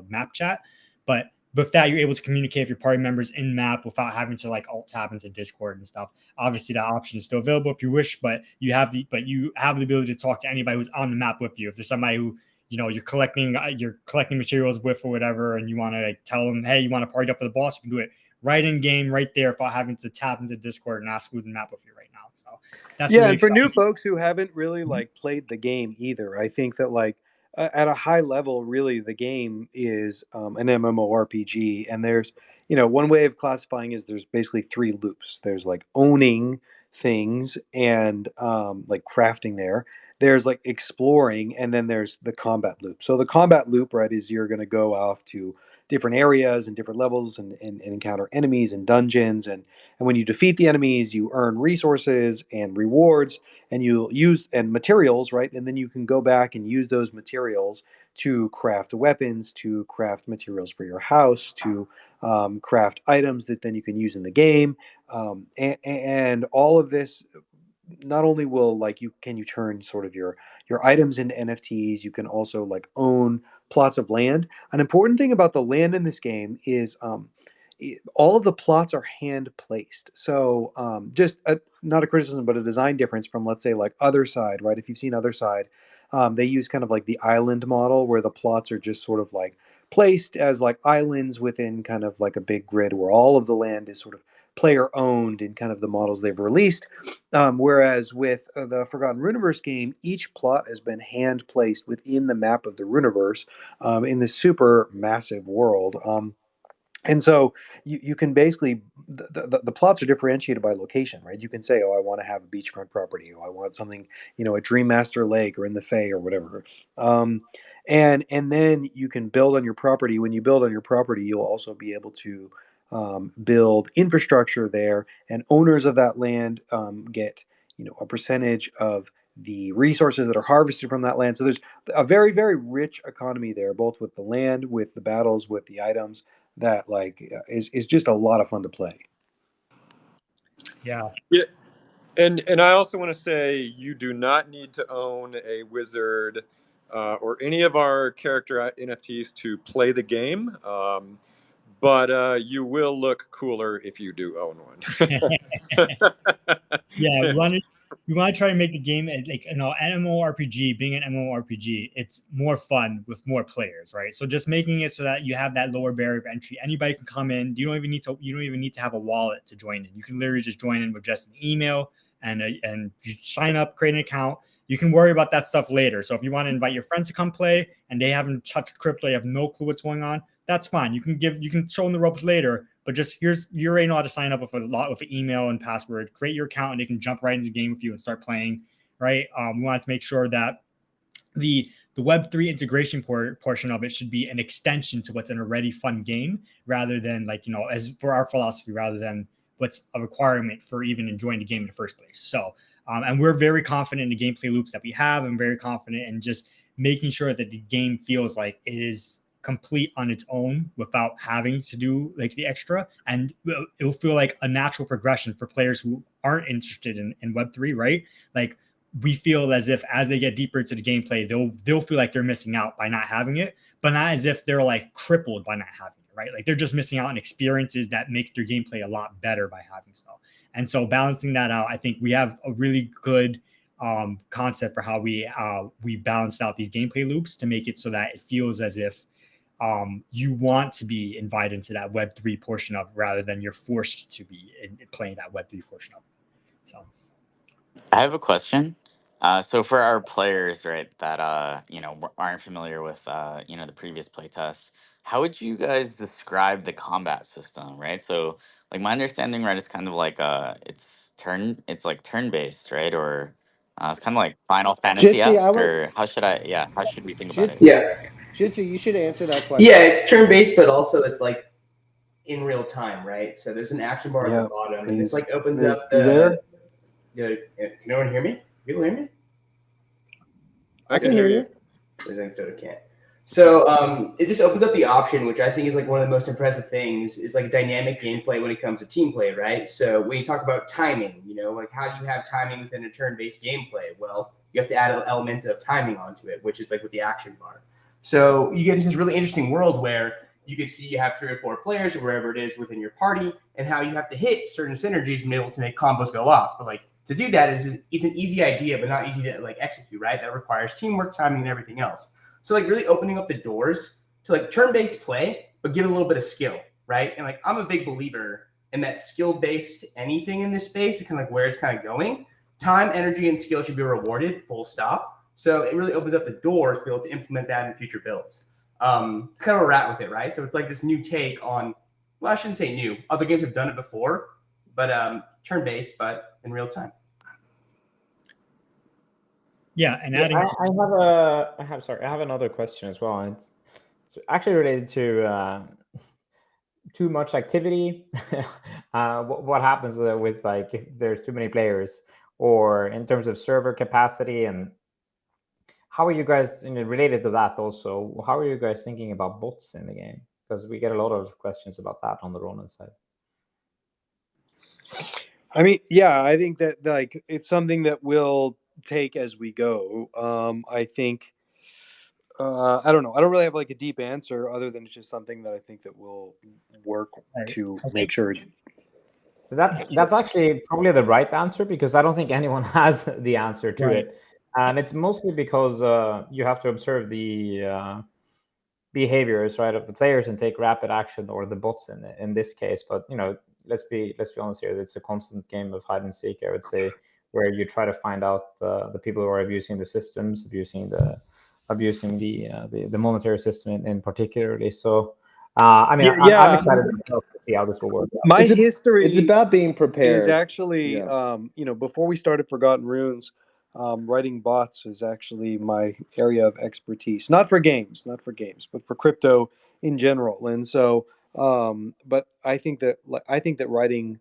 map chat. But with that, you're able to communicate with your party members in map without having to alt tab into Discord and stuff. Obviously, that option is still available if you wish, but you have the ability to talk to anybody who's on the map with you. If there's somebody who you're collecting materials with or whatever, and you want to tell them, hey, you want to party up for the boss, you can do it right in game, right there, without having to tap into Discord and ask who's in the map with you right now. So that's really and exciting. For new folks who haven't really played the game either, I think that at a high level, really, the game is an MMORPG, and there's, one way of classifying is there's basically 3 loops. There's owning things and crafting there. There's exploring, and then there's the combat loop. So the combat loop, right, is you're going to go off to different areas and different levels and encounter enemies and dungeons. And when you defeat the enemies, you earn resources and rewards, and you'll use and materials, right? And then you can go back and use those materials to craft weapons, to craft materials for your house, to craft items that then you can use in the game. And all of this, not only will you turn sort of your items into NFTs, you can also own plots of land. An important thing about the land in this game is all of the plots are hand placed. So just not a criticism, but a design difference from, let's say, Other Side, right? If you've seen Other Side, they use kind of the island model where the plots are just sort of placed as islands within kind of a big grid where all of the land is sort of player owned in kind of the models they've released. Whereas with the Forgotten Runeverse game, each plot has been hand placed within the map of the Runeverse in this super massive world. And so you can basically, the plots are differentiated by location, right? You can say, oh, I want to have a beachfront property, or I want something, at Dreammaster Lake or in the Fae or whatever. And then you can build on your property. When you build on your property, you'll also be able to build infrastructure there, and owners of that land get a percentage of the resources that are harvested from that land. So there's a very, very rich economy there, both with the land, with the battles, with the items, that is just a lot of fun to play. Yeah. And I also want to say, you do not need to own a wizard or any of our character NFTs to play the game. But you will look cooler if you do own one. Yeah, we want to try to make the game MMORPG. Being an MMORPG, it's more fun with more players, right? So just making it so that you have that lower barrier of entry. Anybody can come in. You don't even need to have a wallet to join in. You can literally just join in with just an email and you sign up, create an account. You can worry about that stuff later. So if you want to invite your friends to come play and they haven't touched crypto, you have no clue what's going on, that's fine. You can show them the ropes later, but just you already know how to sign up with an email and password, create your account, and they can jump right into the game with you and start playing, right? We wanted to make sure that the Web3 integration portion of it should be an extension to what's an already fun game, rather than as for our philosophy, rather than what's a requirement for even enjoying the game in the first place. So, and we're very confident in the gameplay loops that we have. I'm very confident in just making sure that the game feels like it is complete on its own without having to do like the extra, and it will feel like a natural progression for players who aren't interested in Web3, right? Like we feel as if as they get deeper into the gameplay, they'll feel like they're missing out by not having it, but not as if they're like crippled by not having it, right? Like they're just missing out on experiences that make their gameplay a lot better by having so. And so balancing that out, I think we have a really good concept for how we balance out these gameplay loops to make it so that it feels as if you want to be invited into that Web3 portion of, rather than you're forced to be playing that Web3 portion of. So I have a question. So for our players, right, that aren't familiar with the previous playtests, how would you guys describe the combat system, right? So like my understanding, right, is kind of like it's like turn based, right? Or it's kind of like Final Jitsi, I Fantasy-esque, want or how should we think about it? Jitsi. Yeah. Jitsi, you should answer that question. Yeah, it's turn-based, but also it's like in real time, right? So there's an action bar at the bottom, and this like opens up the. Can no one hear me? People hear me? I can hear you. I think Dotta can't. So it just opens up the option, which I think is like one of the most impressive things, is like dynamic gameplay when it comes to team play, right? So when you talk about timing, like how do you have timing within a turn-based gameplay? Well, you have to add an element of timing onto it, which is like with the action bar. So you get into this really interesting world where you can see you have 3 or 4 players or wherever it is within your party, and how you have to hit certain synergies and be able to make combos go off. But like to do that it's an easy idea, but not easy to like execute, right? That requires teamwork, timing, and everything else. So like really opening up the doors to like turn-based play, but give a little bit of skill, right? And like I'm a big believer in that skill-based anything in this space, kind of like where it's kind of going. Time, energy, and skill should be rewarded, full stop. So it really opens up the doors to be able to implement that in future builds. Kind of where we're at with it, right? So it's like this new take on, well, I shouldn't say new. Other games have done it before, but turn-based, but in real time. Yeah, and adding, I have another question as well. It's actually related to too much activity. What happens with like if there's too many players, or in terms of server capacity, and how are you guys related to that also? How are you guys thinking about bots in the game? Because we get a lot of questions about that on the Ronin side. I mean, yeah, I think that like it's something that we'll take as we go. I think I don't know. I don't really have like a deep answer other than it's just something that I think that we'll work to make sure. That's actually probably the right answer, because I don't think anyone has the answer to it, and it's mostly because you have to observe the behaviors, right, of the players and take rapid action, or the bots in this case. But let's be honest here. It's a constant game of hide and seek, I would say, where you try to find out the people who are abusing the systems, abusing the monetary system in particularly. So I'm excited to see how this will work out. My history it's about being prepared. Is actually before we started Forgotten Runes, writing bots is actually my area of expertise. Not for games, but for crypto in general. And so but I think that writing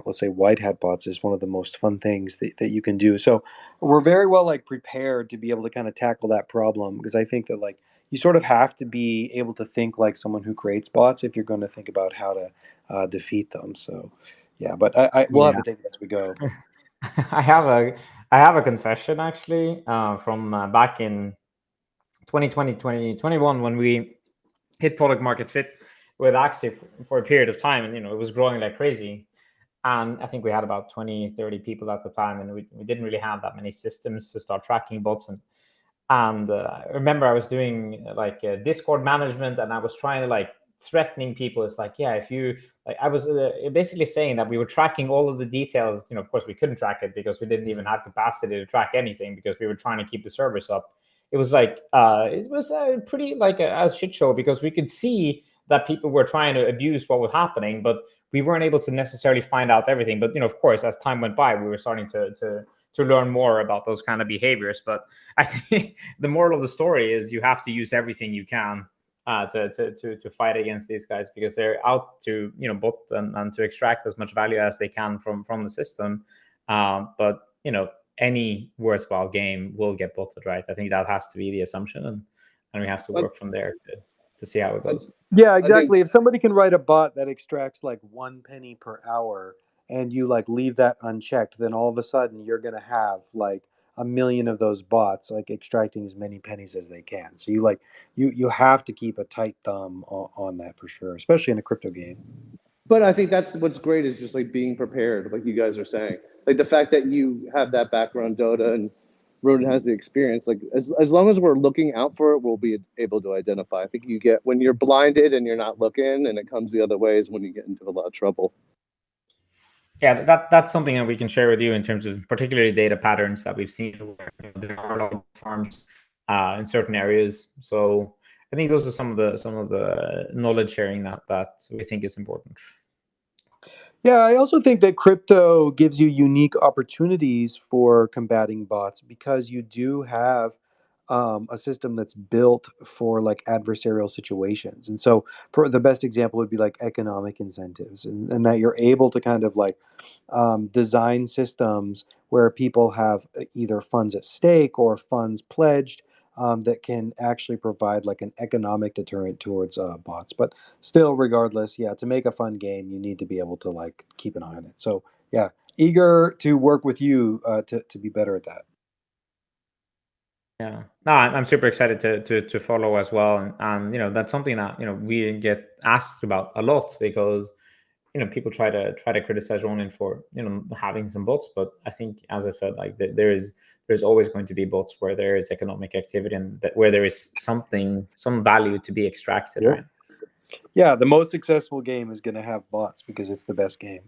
let's say white hat bots is one of the most fun things that you can do. So we're very well like prepared to be able to kind of tackle that problem, because I think that like you sort of have to be able to think like someone who creates bots if you're going to think about how to defeat them. So yeah, but we'll have to take it as we go. I have a confession actually from back in 2020, 2021, when we hit product market fit with Axie for a period of time, and it was growing like crazy. And I think we had about 20, 30 people at the time, and we didn't really have that many systems to start tracking bots. And I remember I was doing like Discord management, and I was trying to like threatening people. It's like, yeah, if you like, I was basically saying that we were tracking all of the details. Of course we couldn't track it because we didn't even have capacity to track anything, because we were trying to keep the servers up. It was like it was pretty like a shit show, because we could see that people were trying to abuse what was happening, but we weren't able to necessarily find out everything. But of course, as time went by, we were starting to learn more about those kind of behaviors. But I think the moral of the story is you have to use everything you can to fight against these guys, because they're out to bot and to extract as much value as they can from the system. But any worthwhile game will get botted, right? I think that has to be the assumption, we have to work from there to see how it goes. Yeah, exactly. If somebody can write a bot that extracts like 1 penny per hour and you like leave that unchecked, then all of a sudden you're going to have like a million of those bots like extracting as many pennies as they can. So you have to keep a tight thumb on that for sure, especially in a crypto game. But I think that's what's great is just like being prepared, like you guys are saying. Like the fact that you have that background, Dota, and Rune has the experience. Like as long as we're looking out for it, we'll be able to identify. I think you get when you're blinded and you're not looking, and it comes the other way is when you get into a lot of trouble. Yeah, that's something that we can share with you in terms of particularly data patterns that we've seen where there are a lot of farms in certain areas. So I think those are some of the knowledge sharing that we think is important. Yeah, I also think that crypto gives you unique opportunities for combating bots because you do have a system that's built for like adversarial situations. And so, for the best example would be like economic incentives, and that you're able to kind of like design systems where people have either funds at stake or funds pledged that can actually provide like an economic deterrent towards bots. But still, regardless, yeah, to make a fun game, you need to be able to like keep an eye on it. So yeah, eager to work with you to be better at that. Yeah, no, I'm super excited to follow as well, and you know that's something that we get asked about a lot because people try to criticize Ronin for having some bots, but I think, as I said, like there's always going to be bots where there is economic activity and where there is some value to be extracted. Yep. Right? Yeah, the most successful game is going to have bots because it's the best game.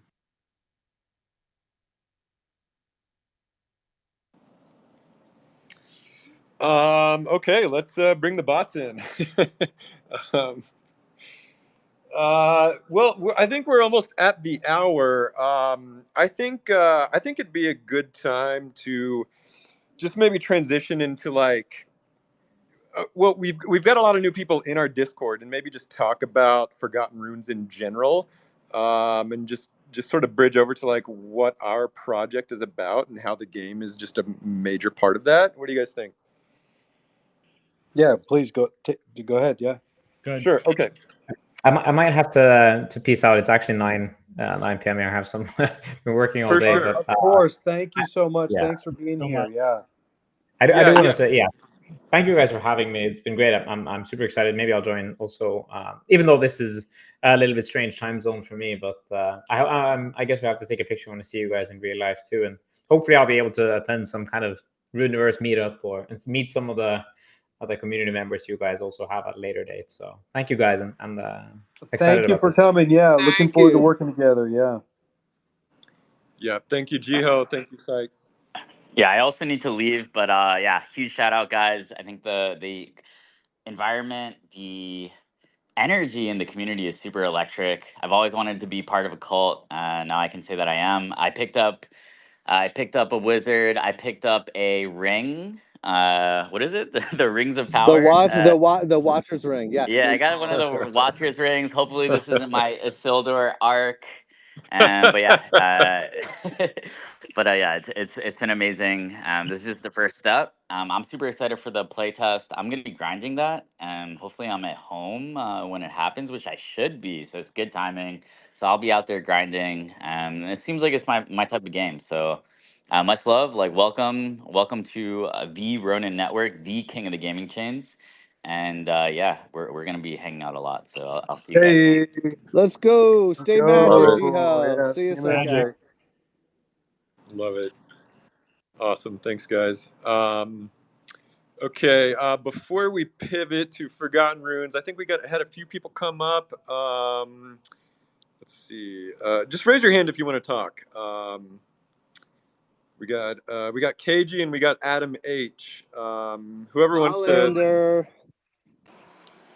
Okay, let's bring the bots in. Well, I think we're almost at the hour. I think it'd be a good time to just maybe transition into like, well, we've got a lot of new people in our Discord, and maybe just talk about Forgotten Runes in general, and just sort of bridge over to like what our project is about and how the game is just a major part of that. What do you guys think? Yeah, please go ahead. Yeah. Good. Sure. Okay. I might have to peace out. It's actually 9 p.m. I have some been working all For day. sure. But, Of course. Thank you so much. yeah. Thanks for being So here. much. Yeah. I do want Yeah. to say, thank you guys for having me. It's been great. I'm super excited. Maybe I'll join also, even though this is a little bit strange time zone for me. But I guess we have to take a picture when I see you guys in real life too, and hopefully I'll be able to attend some kind of Runeverse meetup and meet some of the other community members you guys also have at a later date. So thank you guys, and excited Thank you about for this. coming. Yeah, looking forward to working together. Yeah. Yeah. Thank you, Jiho. Thank you, Syke. Yeah, I also need to leave, but yeah, huge shout out, guys. I think the environment, the energy in the community is super electric. I've always wanted to be part of a cult. Now I can say that I am. I picked up a wizard. I picked up a ring. What is it? The rings of power. The Watcher's Ring. Yeah. Yeah, I got one of the Watcher's rings. Hopefully, this isn't my Isildur arc. But yeah, yeah, it's been amazing. This is just the first step. I'm super excited for the playtest. I'm gonna be grinding that, and hopefully, I'm at home when it happens, which I should be. So it's good timing. So I'll be out there grinding. And it seems like it's my type of game. So. Much love, like welcome to the Ronin Network, the king of the gaming chains. And yeah, we're gonna be hanging out a lot, so I'll see you guys soon. Hey, Let's go. Stay Love magic, it. Jiho. Yeah, See you, see you, Syke. Magic. Love it. Awesome. Thanks, guys. Okay. Before we pivot to Forgotten Runes, I think we had a few people come up. Let's see. Just raise your hand if you want to talk. We got KG and we got Adam H. Whoever wants to. Hollander.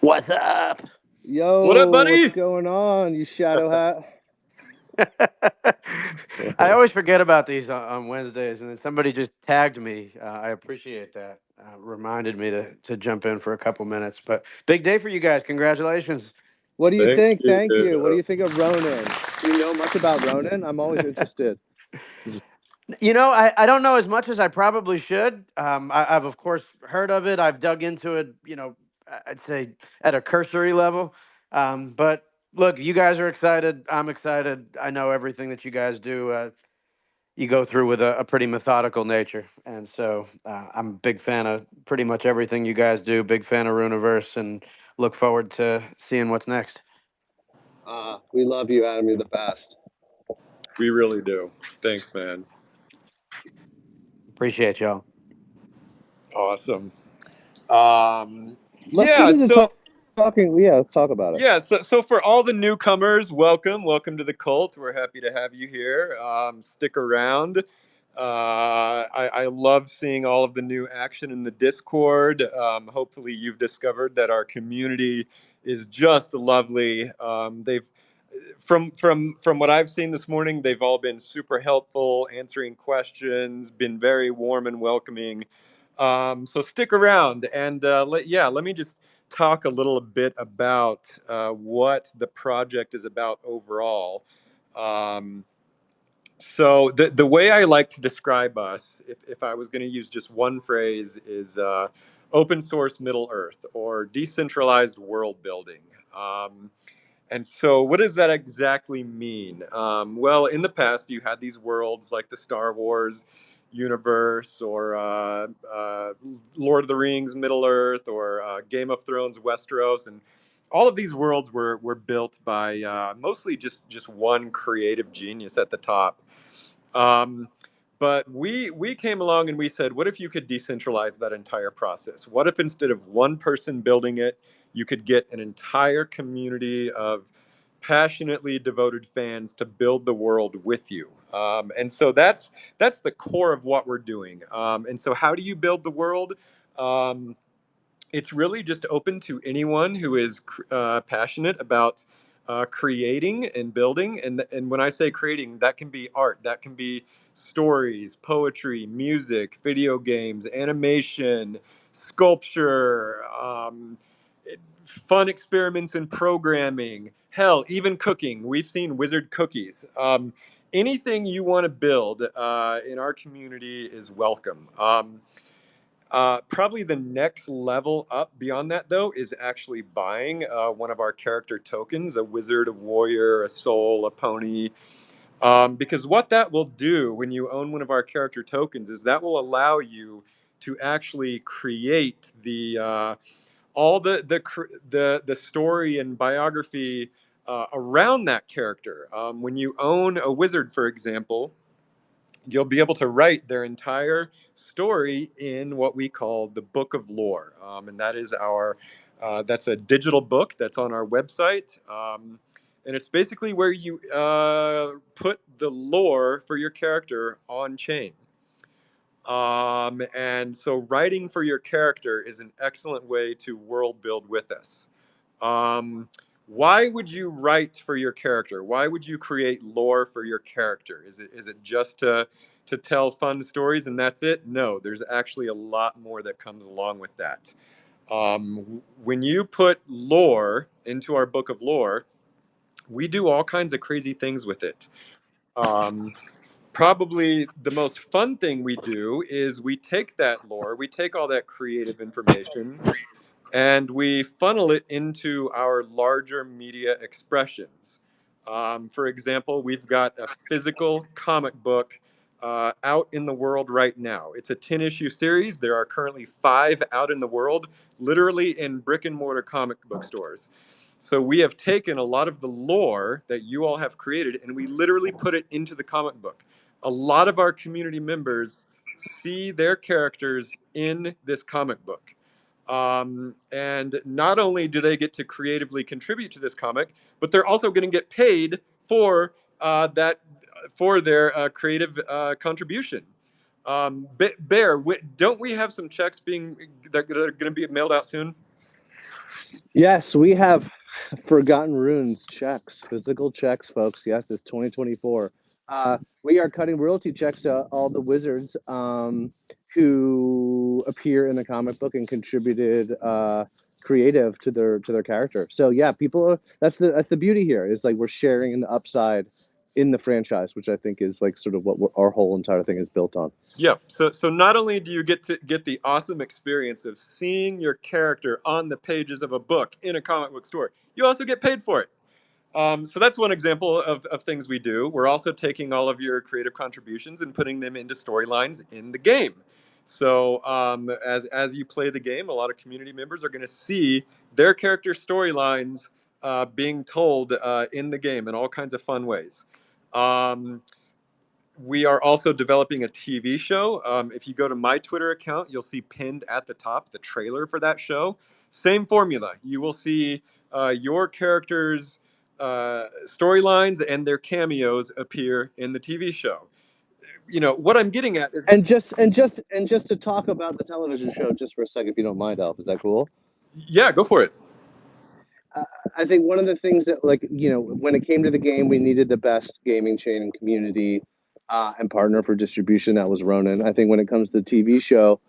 What's up? Yo, What up, buddy? what's going on, you shadow hat? I always forget about these on Wednesdays, and then somebody just tagged me. I appreciate that. Reminded me to jump in for a couple minutes. But big day for you guys. Congratulations. What do you think? you. Thank you. What do you think of Ronin? Do you know much about Ronin? I'm always interested. You know, I don't know as much as I probably should. I've of course heard of it. I've dug into it, I'd say at a cursory level. But look, you guys are excited. I'm excited. I know everything that you guys do. You go through with a pretty methodical nature, and so I'm a big fan of pretty much everything you guys do. Big fan of Runeverse, and look forward to seeing what's next. We love you, Adam. You're the best. We really do. Thanks, man. Appreciate y'all. Awesome. Let's Yeah. get into So talking. Yeah, let's talk about it. yeah. So for all the newcomers, welcome to the cult. We're happy to have you here. Stick around. I love seeing all of the new action in the Discord. Hopefully, you've discovered that our community is just lovely. They've from what I've seen this morning, they've all been super helpful, answering questions, been very warm and welcoming. So stick around, and let me just talk a little bit about what the project is about overall. Um, so the way I like to describe us, if I was going to use just one phrase, is open source Middle Earth or decentralized world building. And so, what does that exactly mean? Well, in the past, you had these worlds like the Star Wars universe, or Lord of the Rings, Middle Earth, or Game of Thrones, Westeros, and all of these worlds were built by mostly just one creative genius at the top. Um, but we came along and we said, what if you could decentralize that entire process? What if instead of one person building it, you could get an entire community of passionately devoted fans to build the world with you? And so that's the core of what we're doing. And so how do you build the world? Um, it's really just open to anyone who is passionate about creating and building. And when I say creating, that can be art, that can be stories, poetry, music, video games, animation, sculpture, fun experiments in programming, hell, even cooking. We've seen wizard cookies. Anything you want to build in our community is welcome. Probably the next level up beyond that, though, is actually buying one of our character tokens, a wizard, a warrior, a soul, a pony. Because what that will do when you own one of our character tokens is that will allow you to actually create all the story and biography around that character. When you own a wizard, for example, you'll be able to write their entire story in what we call the Book of Lore, and that is that's a digital book that's on our website, and it's basically where you put the lore for your character on chain. And so writing for your character is an excellent way to world build with us. Um, why would you write for your character? Why would you create lore for your character? Is it just to tell fun stories and that's it? No, there's actually a lot more that comes along with that. When you put lore into our book of lore, we do all kinds of crazy things with it. Um, Probably the most fun thing we do is we take that lore, we take all that creative information, and we funnel it into our larger media expressions. For example, we've got a physical comic book out in the world right now. It's a 10-issue series. There are currently 5 out in the world, literally in brick and mortar comic book stores. So we have taken a lot of the lore that you all have created and we literally put it into the comic book. A lot of our community members see their characters in this comic book. And not only do they get to creatively contribute to this comic, but they're also going to get paid for their creative contribution. Bear, don't we have some checks that are going to be mailed out soon? Yes, we have Forgotten Runes checks, physical checks, folks. Yes, it's 2024. We are cutting royalty checks to all the wizards who appear in the comic book and contributed creative to their character. So yeah, people. That's the beauty here. It's like we're sharing in the upside in the franchise, which I think is like sort of what our whole entire thing is built on. Yeah. So not only do you get to get the awesome experience of seeing your character on the pages of a book in a comic book store, you also get paid for it. So that's one example of things we do. We're also taking all of your creative contributions and putting them into storylines in the game. So as you play the game, a lot of community members are going to see their character storylines being told in the game in all kinds of fun ways. We are also developing a TV show. If you go to my Twitter account, you'll see pinned at the top the trailer for that show. Same formula. You will see your characters' storylines and their cameos appear in the TV show. What I'm getting at is, and just to talk about the television show just for a second, if you don't mind, Elf, is that cool? Yeah, go for it. I think one of the things that, like, when it came to the game, we needed the best gaming chain and community and partner for distribution. That was Ronin. I think when it comes to the TV show,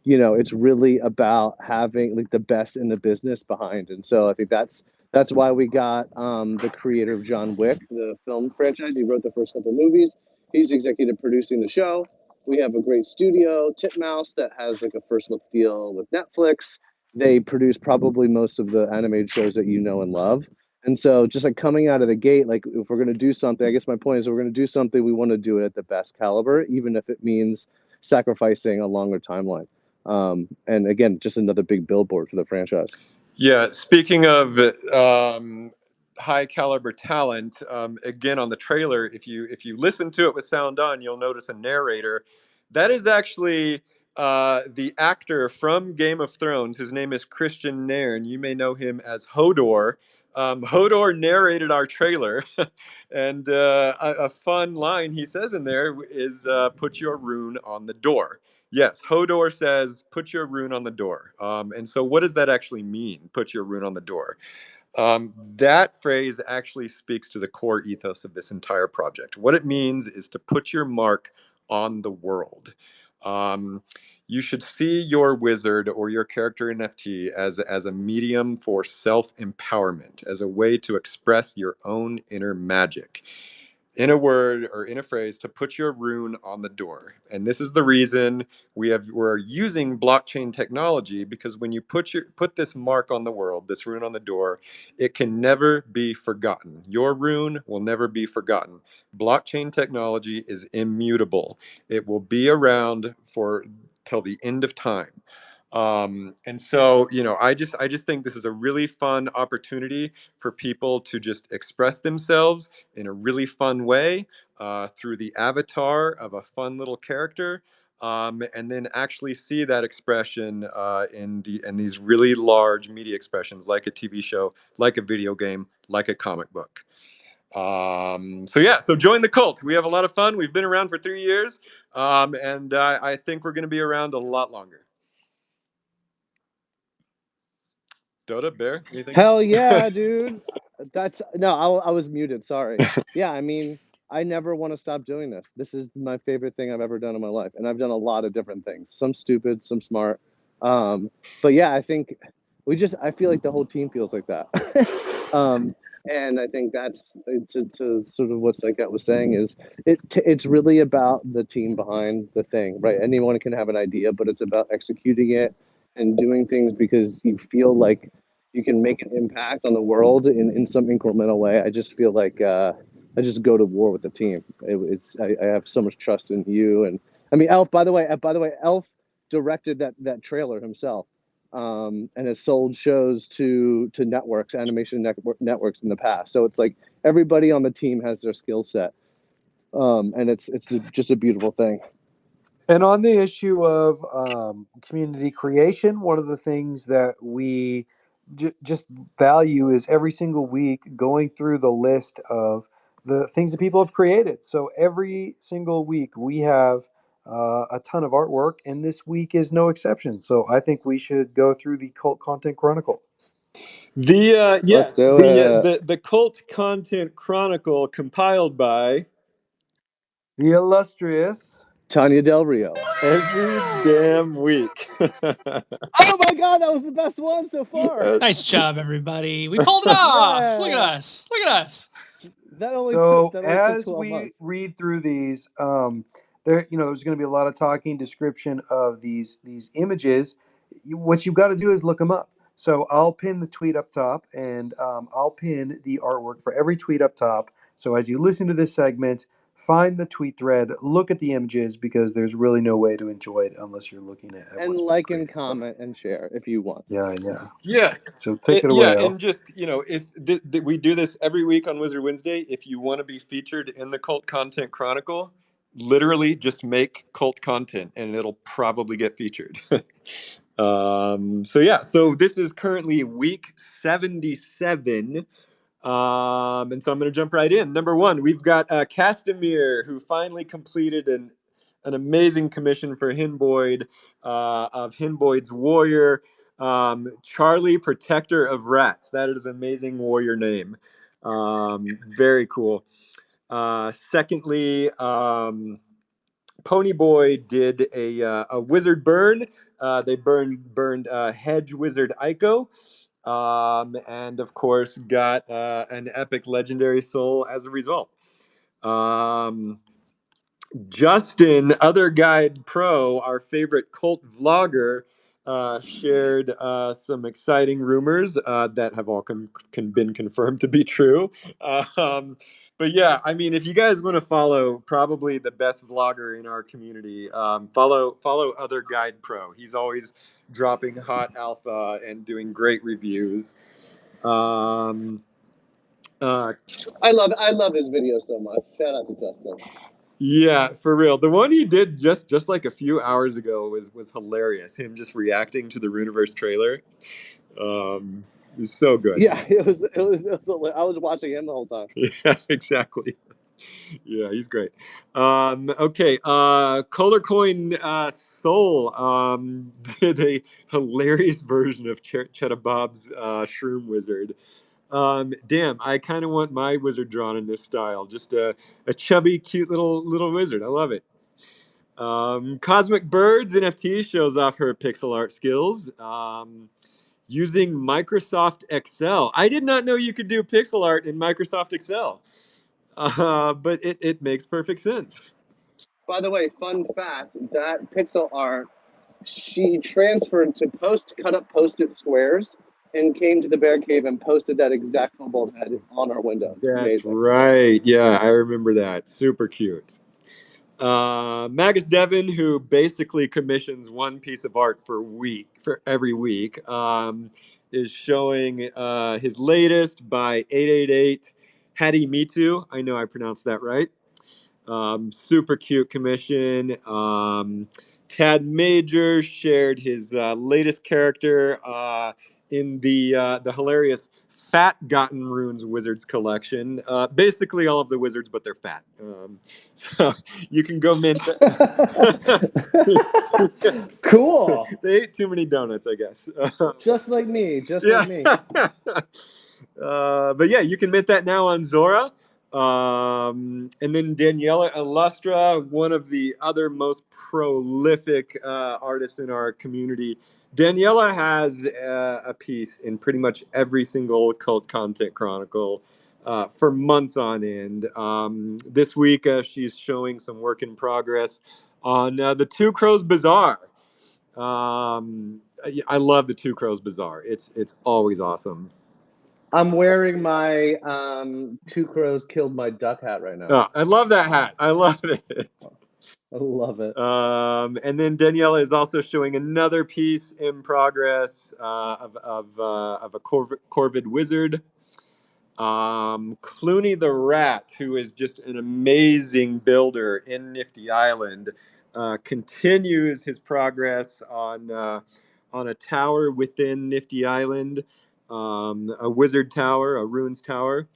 it's really about having like the best in the business behind. And so I think that's why we got the creator of John Wick, the film franchise. He wrote the first couple movies. He's executive producing the show. We have a great studio, Titmouse, that has like a first look deal with Netflix. They produce probably most of the animated shows that you know and love. And so just like coming out of the gate, like if we're going to do something, I guess my point is we're going to do something, we want to do it at the best caliber, even if it means sacrificing a longer timeline. And again, just another big billboard for the franchise. Yeah, speaking of high caliber talent, again on the trailer, if you listen to it with sound on, you'll notice a narrator. That is actually the actor from Game of Thrones. His name is Christian Nairn. You may know him as Hodor. Hodor narrated our trailer, and a fun line he says in there is "Put your rune on the door." Yes, Hodor says, "Put your rune on the door." And so, what does that actually mean? Put your rune on the door. That phrase actually speaks to the core ethos of this entire project. What it means is to put your mark on the world. You should see your wizard or your character NFT as a medium for self-empowerment, as a way to express your own inner magic. In a word or in a phrase, to put your rune on the door. And this is the reason we're using blockchain technology, because when you put this mark on the world, this rune on the door, it can never be forgotten. Your rune will never be forgotten. Blockchain technology is immutable. It will be around for till the end of time. And so, I just think this is a really fun opportunity for people to just express themselves in a really fun way through the avatar of a fun little character, and then actually see that expression in these really large media expressions, like a TV show, like a video game, like a comic book. So join the cult. We have a lot of fun. We've been around for 3 years, and I think we're going to be around a lot longer. Dotta, Bear, anything? Hell yeah, dude. I was muted. Sorry. Yeah, I mean, I never want to stop doing this. This is my favorite thing I've ever done in my life. And I've done a lot of different things, some stupid, some smart. But yeah, I think I feel like the whole team feels like that. And I think that's to sort of what Psychat was saying is it's really about the team behind the thing, right? Anyone can have an idea, but it's about executing it and doing things because you feel like you can make an impact on the world in some incremental way. I just feel like I just go to war with the team. I have so much trust in you, and I mean Elf. By the way, Elf directed that trailer himself, and has sold shows to networks, animation networks in the past. So it's like everybody on the team has their skill set, and it's just a beautiful thing. And on the issue of community creation, one of the things that we just value is every single week going through the list of the things that people have created. So every single week we have a ton of artwork, and this week is no exception. So I think we should go through the Cult Content Chronicle. The Cult Content Chronicle, compiled by the illustrious Tanya Del Rio. Every damn week. Oh my God, that was the best one so far. Nice job, everybody. We pulled it off. Look at us. Look at us. That only So took as 12 we months. read through these, there's going to be a lot of talking, description of these images. What you've got to do is look them up. So I'll pin the tweet up top, and I'll pin the artwork for every tweet up top. So as you listen to this segment, find the tweet thread, look at the images, because there's really no way to enjoy it unless you're looking at And what's like been and comment and share if you want. Yeah. So take it away, Al. And just, if we do this every week on Wizard Wednesday, if you want to be featured in the Cult Content Chronicle, literally just make cult content and it'll probably get featured. So this is currently week 77. And so I'm going to jump right in. Number one, we've got Castamere, who finally completed an amazing commission for Hinboyd of Hinboyd's Warrior. Charlie, Protector of Rats. That is an amazing warrior name. Very cool. Secondly, Ponyboy did a wizard burn. They burned Hedge Wizard Ico. And of course got an epic legendary soul as a result. Justin, Other Guide Pro, our favorite cult vlogger, shared some exciting rumors that have all been confirmed to be true. But yeah, I mean, if you guys want to follow probably the best vlogger in our community, follow Other Guide Pro. He's always dropping hot alpha and doing great reviews. I love his video so much. Shout out to Justin. Yeah, for real. The one he did just like a few hours ago was hilarious. Him just reacting to the Runeverse trailer. It's so good. Yeah, it was. I was watching him the whole time. Yeah, exactly. Yeah, he's great. Okay, Color Coin Soul did a hilarious version of Cheddar Bob's Shroom Wizard. Damn, I kind of want my wizard drawn in this style. Just a chubby, cute little wizard. I love it. Cosmic Birds NFT shows off her pixel art skills using Microsoft Excel. I did not know you could do pixel art in Microsoft Excel, but it makes perfect sense. By the way, fun fact, that pixel art, she transferred to cut up Post-it squares and came to the Bear Cave and posted that exact kobold head on our window. That's right. Yeah, I remember that. Super cute. Magus Devon, who basically commissions one piece of art for every week, is showing his latest by 888 Hattie Me Too. I know I pronounced that right. Super cute commission. Tad Major shared his latest character in the hilarious Fat Gotten Runes Wizards collection. Basically all of the wizards, but they're fat. So you can go mint that. Cool. They ate too many donuts, I guess. Just like me. Like me. But yeah, you can mint that now on Zora. And then Daniela Illustra, one of the other most prolific artists in our community. Daniela has a piece in pretty much every single Cult Content Chronicle for months on end. This week, she's showing some work in progress on the Two Crows Bazaar. I love the Two Crows Bazaar. It's always awesome. I'm wearing my Two Crows Killed My Duck hat right now. Oh, I love that hat. I love it. I love it. And then Daniela is also showing another piece in progress of a Corvid wizard. Clooney the Rat, who is just an amazing builder in Nifty Island, continues his progress on a tower within Nifty Island, a wizard tower, a runes tower.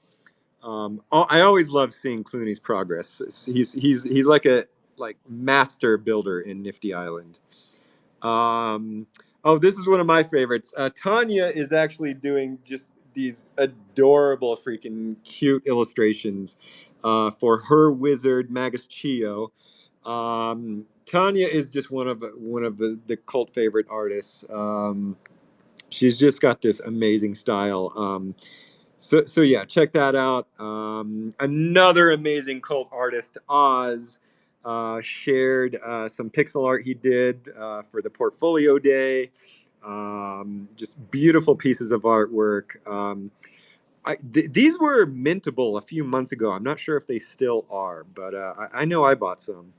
I always love seeing Clooney's progress. He's like a master builder in Nifty Island. This is one of my favorites. Tanya is actually doing just these adorable, freaking cute illustrations for her wizard Magus Chio. Tanya is just one of the cult favorite artists. She's just got this amazing style. So yeah, check that out. Another amazing cult artist, Oz, shared some pixel art he did for the portfolio day. Just beautiful pieces of artwork. These were mintable a few months ago. I'm not sure if they still are, but I know I bought some.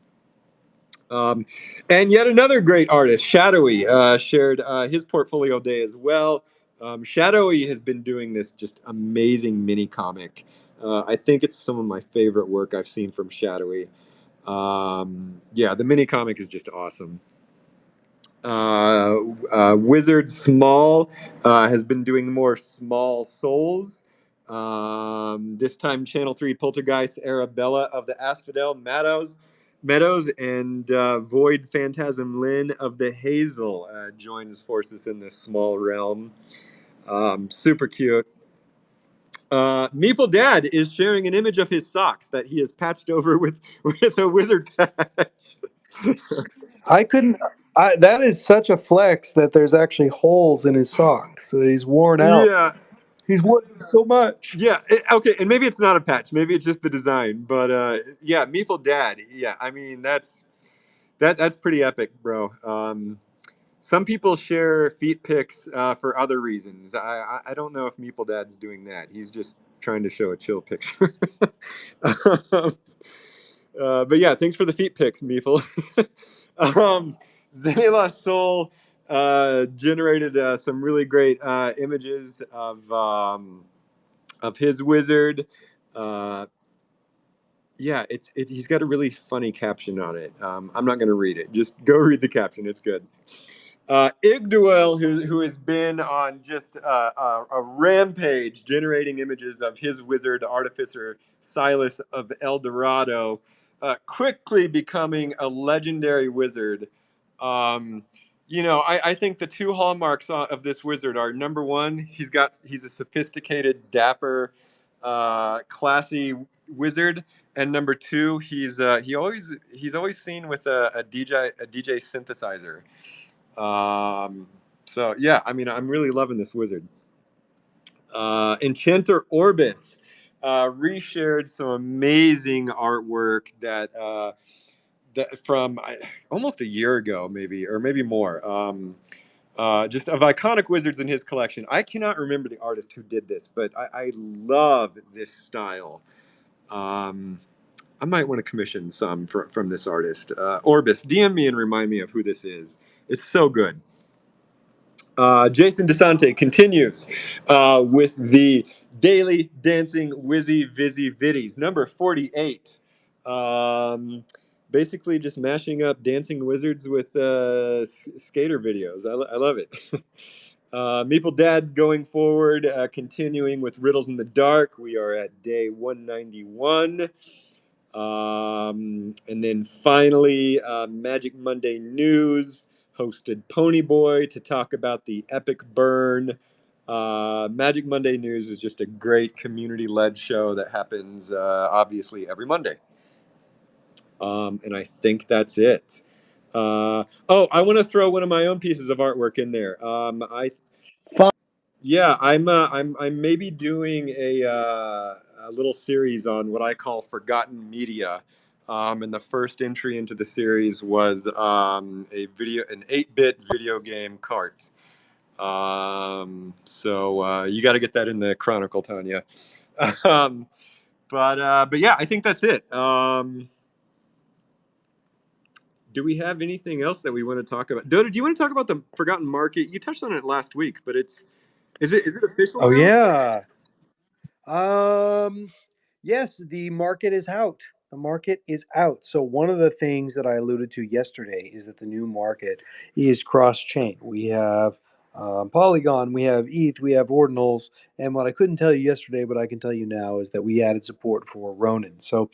And yet another great artist, Shadowy, shared his portfolio day as well. Shadowy has been doing this just amazing mini comic. I think it's some of my favorite work I've seen from Shadowy. Yeah, the mini comic is just awesome. Wizard Small has been doing more Small Souls. This time, Channel 3 Poltergeist Arabella of the Asphodel Meadows and Void Phantasm Lynn of the Hazel joins forces in this small realm. Super cute. Meeple Dad is sharing an image of his socks that he has patched over with a wizard patch. I couldn't. That is such a flex that there's actually holes in his socks. So he's worn out. Yeah. He's worn so much. Yeah. Okay. And maybe it's not a patch. Maybe it's just the design. But yeah, Meeple Dad. Yeah. I mean, that's pretty epic, bro. Some people share feet pics for other reasons. I don't know if Meeple Dad's doing that. He's just trying to show a chill picture. But yeah, thanks for the feet pics, Meeple. Zayla Soul generated some really great images of his wizard. Yeah, he's got a really funny caption on it. I'm not going to read it. Just go read the caption. It's good. Igduel, who has been on just a rampage generating images of his wizard artificer Silas of El Dorado, quickly becoming a legendary wizard. I think the two hallmarks of this wizard are, number one, he's a sophisticated, dapper, classy wizard, and number two, he's always seen with a DJ synthesizer. So yeah, I mean, I'm really loving this wizard. Enchanter Orbis reshared some amazing artwork that from almost a year ago, maybe, or maybe more. Just of iconic wizards in his collection. I cannot remember the artist who did this, but I love this style. I might want to commission some from this artist. Orbis, DM me and remind me of who this is. It's so good. Jason DeSante continues with the daily dancing Wizzy Vizzy Viddies, number 48. Basically, just mashing up dancing wizards with skater videos. I love it. Meeple Dad going forward, continuing with Riddles in the Dark. We are at day 191. And then finally, Magic Monday News hosted Ponyboy to talk about the epic burn. Magic Monday News is just a great community-led show that happens obviously every Monday. And I think that's it. I want to throw one of my own pieces of artwork in there. I'm maybe doing a little series on what I call forgotten media. And the first entry into the series was an 8-bit video game cart. So you got to get that in the Chronicle, Tanya. But yeah, I think that's it. Do we have anything else that we want to talk about? Dotta, do you want to talk about the Forgotten Market? You touched on it last week, but is it official Oh now? yeah. Yes, the market is out. The market is out. So one of the things that I alluded to yesterday is that the new market is cross-chain. We have Polygon, we have ETH, we have Ordinals, and what I couldn't tell you yesterday, but I can tell you now, is that we added support for Ronin. So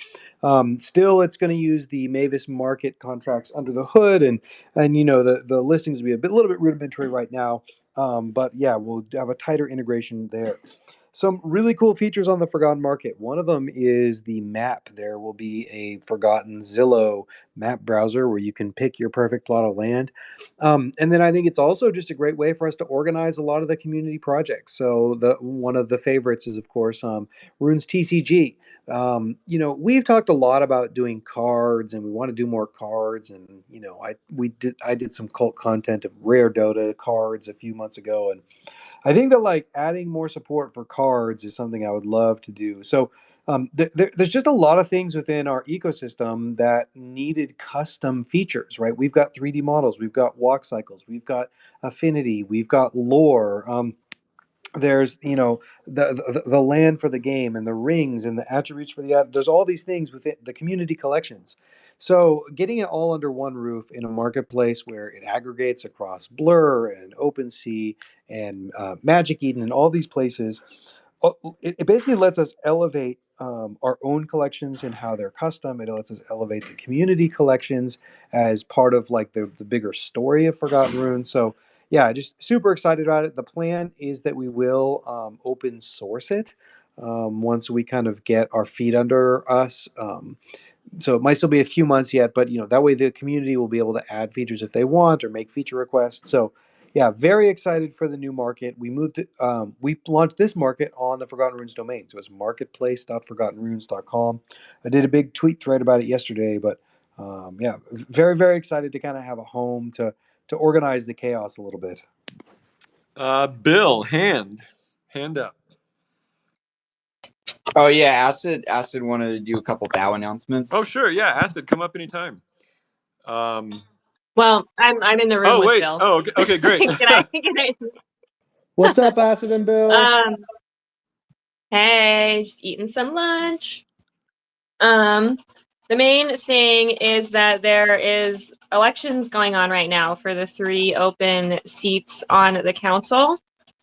still, it's going to use the Mavis market contracts under the hood, and the listings will be a little bit rudimentary right now. But yeah, we'll have a tighter integration there. some really cool features on the Forgotten Market. One of them is the map. There will be a Forgotten Zillow map browser where you can pick your perfect plot of land. And then I think it's also just a great way for us to organize a lot of the community projects. So one of the favorites is, of course, Rune's TCG. We've talked a lot about doing cards, and we want to do more cards. And I did some cult content of rare Dota cards a few months ago, and I think that like adding more support for cards is something I would love to do. So there's just a lot of things within our ecosystem that needed custom features, right? We've got 3D models, we've got walk cycles, we've got affinity, we've got lore. There's the land for the game and the rings and the attributes for there's all these things within the community collections. So getting it all under one roof in a marketplace where it aggregates across Blur and OpenSea and Magic Eden and all these places, it basically lets us elevate our own collections and how they're custom. It lets us elevate the community collections as part of like the bigger story of Forgotten Runes. So yeah, just super excited about it. The plan is that we will open source it once we kind of get our feet under us. So it might still be a few months yet, but that way the community will be able to add features if they want or make feature requests. So yeah, very excited for the new market. We launched this market on the Forgotten Runes domain. So it's marketplace.forgottenrunes.com. I did a big tweet thread about it yesterday, but yeah, very, very excited to kind of have a home to organize the chaos a little bit. Bill, hand up. Oh yeah, Acid wanted to do a couple DAO announcements. Oh sure, yeah, Acid, come up anytime. Well, I'm in the room with Bill. Oh, okay, great. Can I? What's up, Acid and Bill? Hey, just eating some lunch. The main thing is that there is elections going on right now for the 3 open seats on the council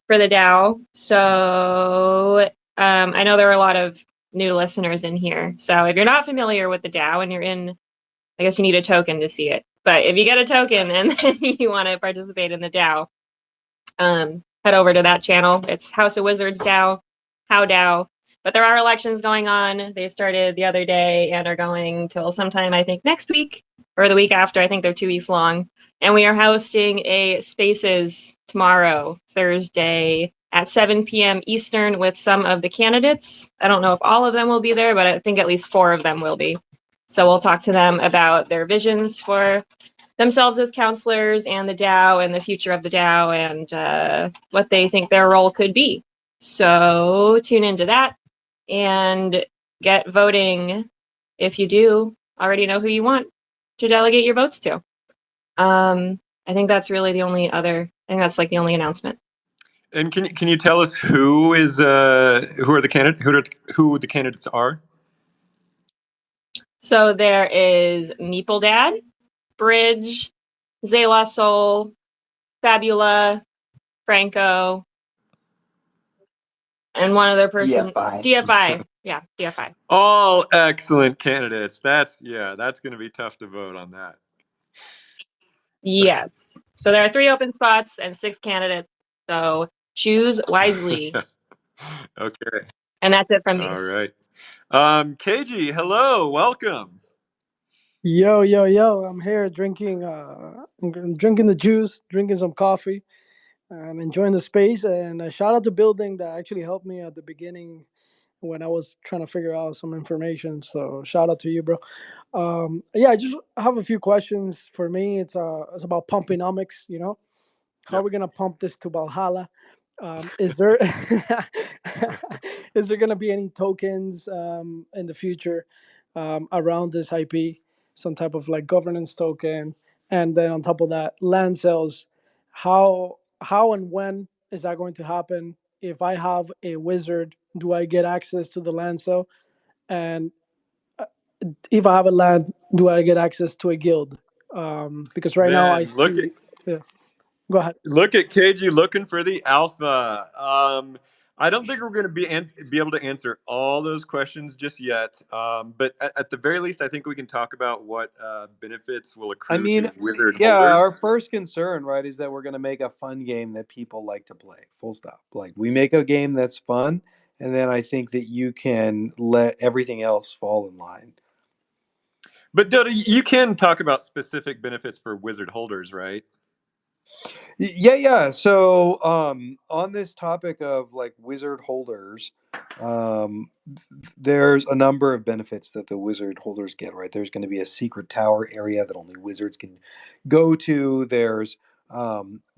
for the DAO. So I know there are a lot of new listeners in here. So if you're not familiar with the DAO and you're in, I guess you need a token to see it. But if you get a token and then you want to participate in the DAO, head over to that channel. It's House of Wizards DAO, How DAO. But there are elections going on. They started the other day and are going till sometime, I think, next week or the week after. I think they're 2 weeks long. And we are hosting a Spaces tomorrow, Thursday, at 7 p.m. Eastern with some of the candidates. I don't know if all of them will be there, but I think at least 4 of them will be. So we'll talk to them about their visions for themselves as counselors and the DAO and the future of the DAO and what they think their role could be. So tune into that and get voting if you do already know who you want to delegate your votes to. I think that's really the only announcement. And can you tell us who the candidates are? So there is Meeple Dad, Bridge, Zayla Soul, Fabula, Franco, and one other person. DFI. Yeah, DFI. All excellent candidates. That's going to be tough to vote on that. Yes. So there are 3 open spots and 6 candidates. So choose wisely. Okay. And that's it from me. All right. KG, hello, welcome. Yo, I'm here drinking the juice, drinking some coffee. I'm enjoying the space, and a shout out to Building that actually helped me at the beginning when I was trying to figure out some information. So shout out to you, bro. I just have a few questions for me. It's about pumpinomics, how are we gonna pump this to Valhalla? Is there is there gonna be any tokens in the future around this IP? Some type of like governance token, and then on top of that, land sales. How and when is that going to happen? If I have a wizard, do I get access to the land sale? And if I have a land, do I get access to a guild? Because right now I see. Go ahead. Look at KG looking for the alpha. I don't think we're going to be able to answer all those questions just yet. But at the very least, I think we can talk about what benefits will accrue to Wizard holders. Our first concern, right, is that we're going to make a fun game that people like to play. Full stop. Like, we make a game that's fun, and then I think that you can let everything else fall in line. But Dotta, you can talk about specific benefits for wizard holders, right? Yeah. So on this topic of like wizard holders, there's a number of benefits that the wizard holders get, right? There's going to be a secret tower area that only wizards can go to. There's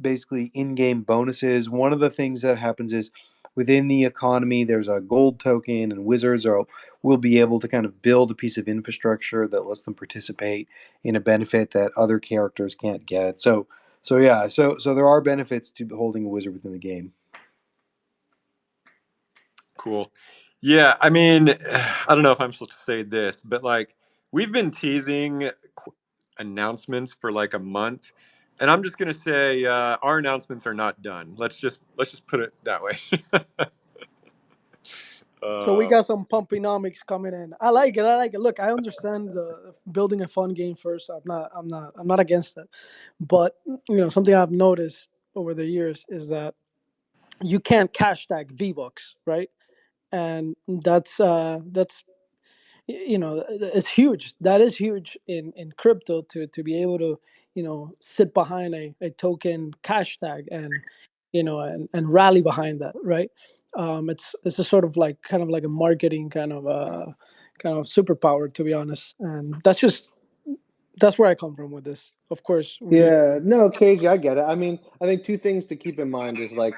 basically in-game bonuses. One of the things that happens is within the economy, there's a gold token, and wizards will be able to kind of build a piece of infrastructure that lets them participate in a benefit that other characters can't get. So there are benefits to holding a wizard within the game. Cool. Yeah, I mean, I don't know if I'm supposed to say this, but like we've been teasing announcements for like a month, and I'm just gonna say our announcements are not done. Let's just put it that way. So we got some pumpinomics coming in. I like it. Look, I understand the building a fun game first. I'm not against it. But something I've noticed over the years is that you can't cash tag V-Bucks, right? And that's it's huge. That is huge in crypto to be able to sit behind a token cash tag and and rally behind that, right? It's a sort of like kind of like a marketing kind of superpower, to be honest. And that's where I come from with this. Of course. Yeah, no, KG, I get it. I mean, I think two things to keep in mind is like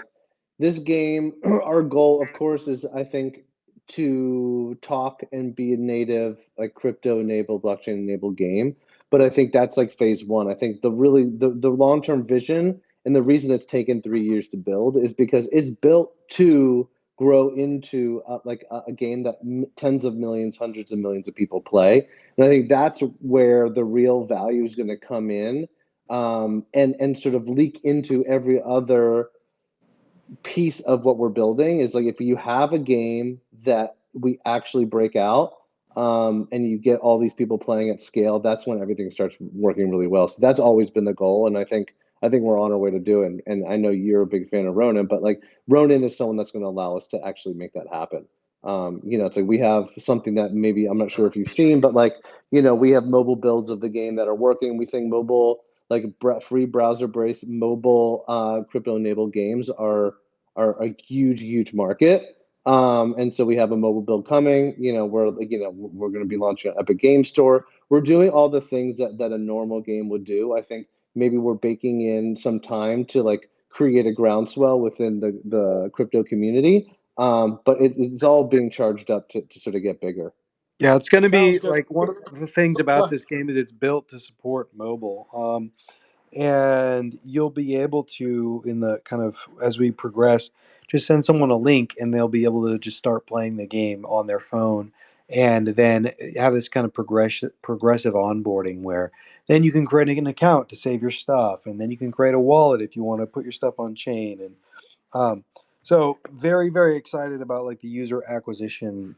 this game, our goal, of course, is I think to talk and be a native, like crypto enabled, blockchain enabled game. But I think that's like phase one. I think the long-term vision and the reason it's taken 3 years to build is because it's built to grow into like a game that tens of millions, hundreds of millions of people play. And I think that's where the real value is going to come in, and sort of leak into every other piece of what we're building. Is like if you have a game that we actually break out, and you get all these people playing at scale, that's when everything starts working really well. So that's always been the goal, and I think we're on our way to do it. And I know you're a big fan of Ronin, but like Ronin is someone that's going to allow us to actually make that happen. It's like we have something that maybe I'm not sure if you've seen, but like we have mobile builds of the game that are working. We think mobile, like free browser-based mobile crypto enabled games are a huge market. And so we have a mobile build coming. We're going to be launching an Epic Game Store. We're doing all the things that a normal game would do. I think maybe we're baking in some time to like create a groundswell within the crypto community. But it's all being charged up to sort of get bigger. Yeah, it's going to be good. like one of the things about this game is it's built to support mobile. And you'll be able to, in the kind of as we progress, just send someone a link and they'll be able to just start playing the game on their phone, and then have this kind of progressive onboarding where then you can create an account to save your stuff, and then you can create a wallet if you want to put your stuff on chain. And so very, very excited about like the user acquisition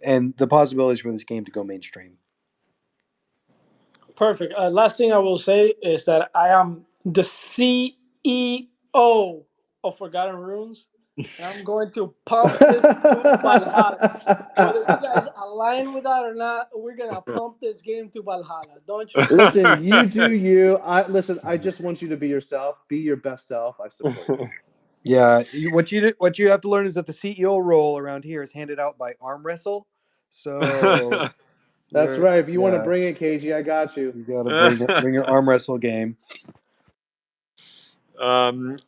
and the possibilities for this game to go mainstream. Perfect. Last thing I will say is that I am the CEO of Forgotten Runes, and I'm going to pump this to Valhalla. Whether you guys align with that or not, we're gonna pump this game to Valhalla. Don't you? Listen, you do you. I just want you to be yourself. Be your best self. I support you. Yeah, what you have to learn is that the CEO role around here is handed out by Arm Wrestle. So that's right. If you want to bring it, KG, I got you. You got to bring your Arm Wrestle game. Yeah.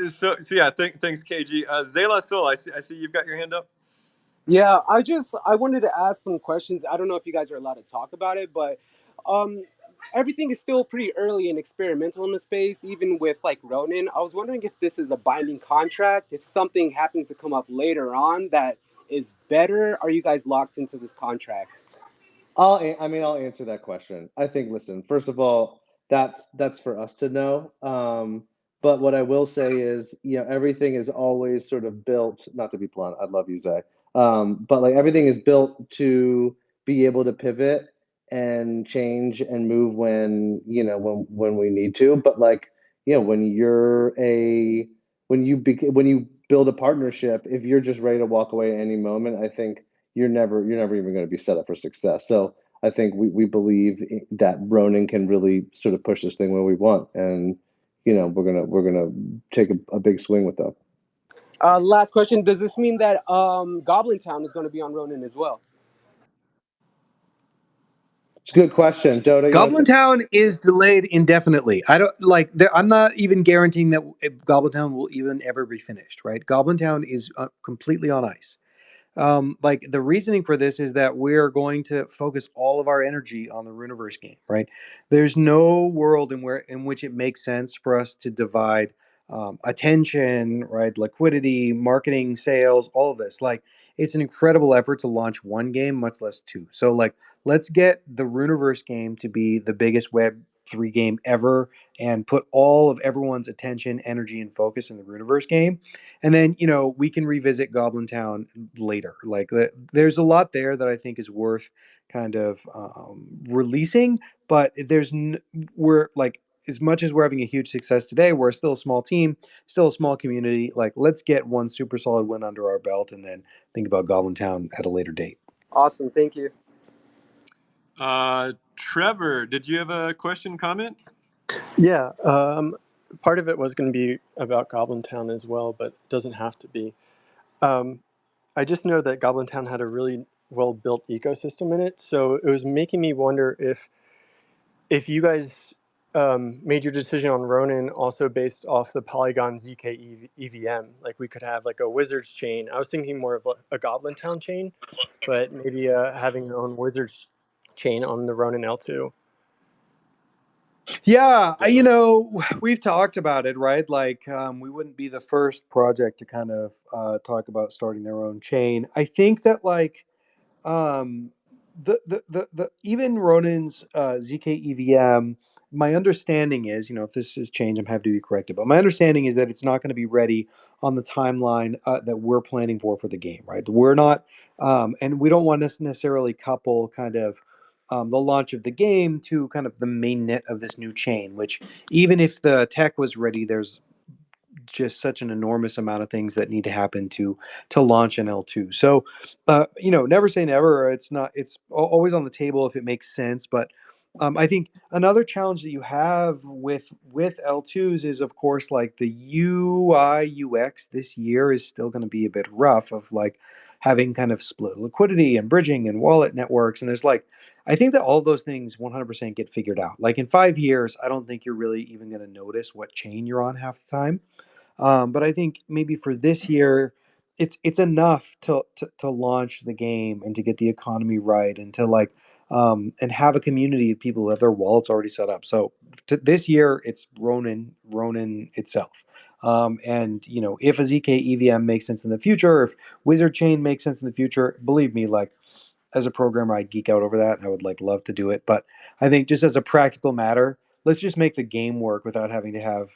So yeah. Thanks, KG. Zayla Soul, I see you've got your hand up. Yeah, I wanted to ask some questions. I don't know if you guys are allowed to talk about it, but everything is still pretty early and experimental in the space, even with like Ronin. I was wondering if this is a binding contract. If something happens to come up later on that is better, are you guys locked into this contract? I'll answer that question. I think, listen, first of all, that's for us to know. But what I will say is, everything is always sort of built, not to be blunt, I love you, Zay. But like everything is built to be able to pivot and change and move when we need to. But like, when you build a partnership, if you're just ready to walk away at any moment, I think you're never even going to be set up for success. So I think we believe that Ronin can really sort of push this thing where we want, and we're gonna take a big swing with them. Last question: does this mean that Goblin Town is going to be on Ronin as well? It's a good question, Dotta. Goblin Town is delayed indefinitely. I don't like. I'm not even guaranteeing that Goblin Town will even ever be finished. Right? Goblin Town is completely on ice. Like the reasoning for this is that we're going to focus all of our energy on the Runeverse game, right? There's no world in which it makes sense for us to divide attention, right? Liquidity, marketing, sales, all of this. Like it's an incredible effort to launch one game, much less two. So like let's get the Runeverse game to be the biggest Web3 game ever and put all of everyone's attention, energy, and focus in the Runeverse game. And then, we can revisit Goblin Town later. Like, there's a lot there that I think is worth kind of releasing. But we're like, as much as we're having a huge success today, we're still a small team, still a small community. Like, let's get one super solid win under our belt and then think about Goblin Town at a later date. Awesome. Thank you. Trevor, did you have a question, comment? Yeah, part of it was going to be about Goblin Town as well, but it doesn't have to be. I just know that Goblin Town had a really well-built ecosystem in it, so it was making me wonder if you guys made your decision on Ronin also based off the Polygon ZK EVM. Like we could have like a Wizards chain. I was thinking more of a Goblin Town chain, but maybe having your own Wizards chain on the Ronin L2. Yeah, we've talked about it, right? Like, we wouldn't be the first project to kind of talk about starting their own chain. I think that like, the even Ronin's ZK EVM. My understanding is, if this has changed, I'm happy to be corrected. But my understanding is that it's not going to be ready on the timeline that we're planning for the game, right? We're not, and we don't want to necessarily couple kind of the launch of the game to kind of the mainnet of this new chain, which even if the tech was ready, there's just such an enormous amount of things that need to happen to launch an L2. So, never say never. It's always on the table if it makes sense. But I think another challenge that you have with L2s is, of course, like the UI UX this year is still going to be a bit rough of like having kind of split liquidity and bridging and wallet networks. And there's like, I think that all those things 100% get figured out. Like in 5 years, I don't think you're really even going to notice what chain you're on half the time. But I think maybe for this year, it's enough to launch the game and to get the economy right and to like and have a community of people who have their wallets already set up. So this year, it's Ronin itself. And if a ZK EVM makes sense in the future, if Wizard Chain makes sense in the future, believe me, like as a programmer, I'd geek out over that and I would like love to do it. But I think just as a practical matter, let's just make the game work without having to have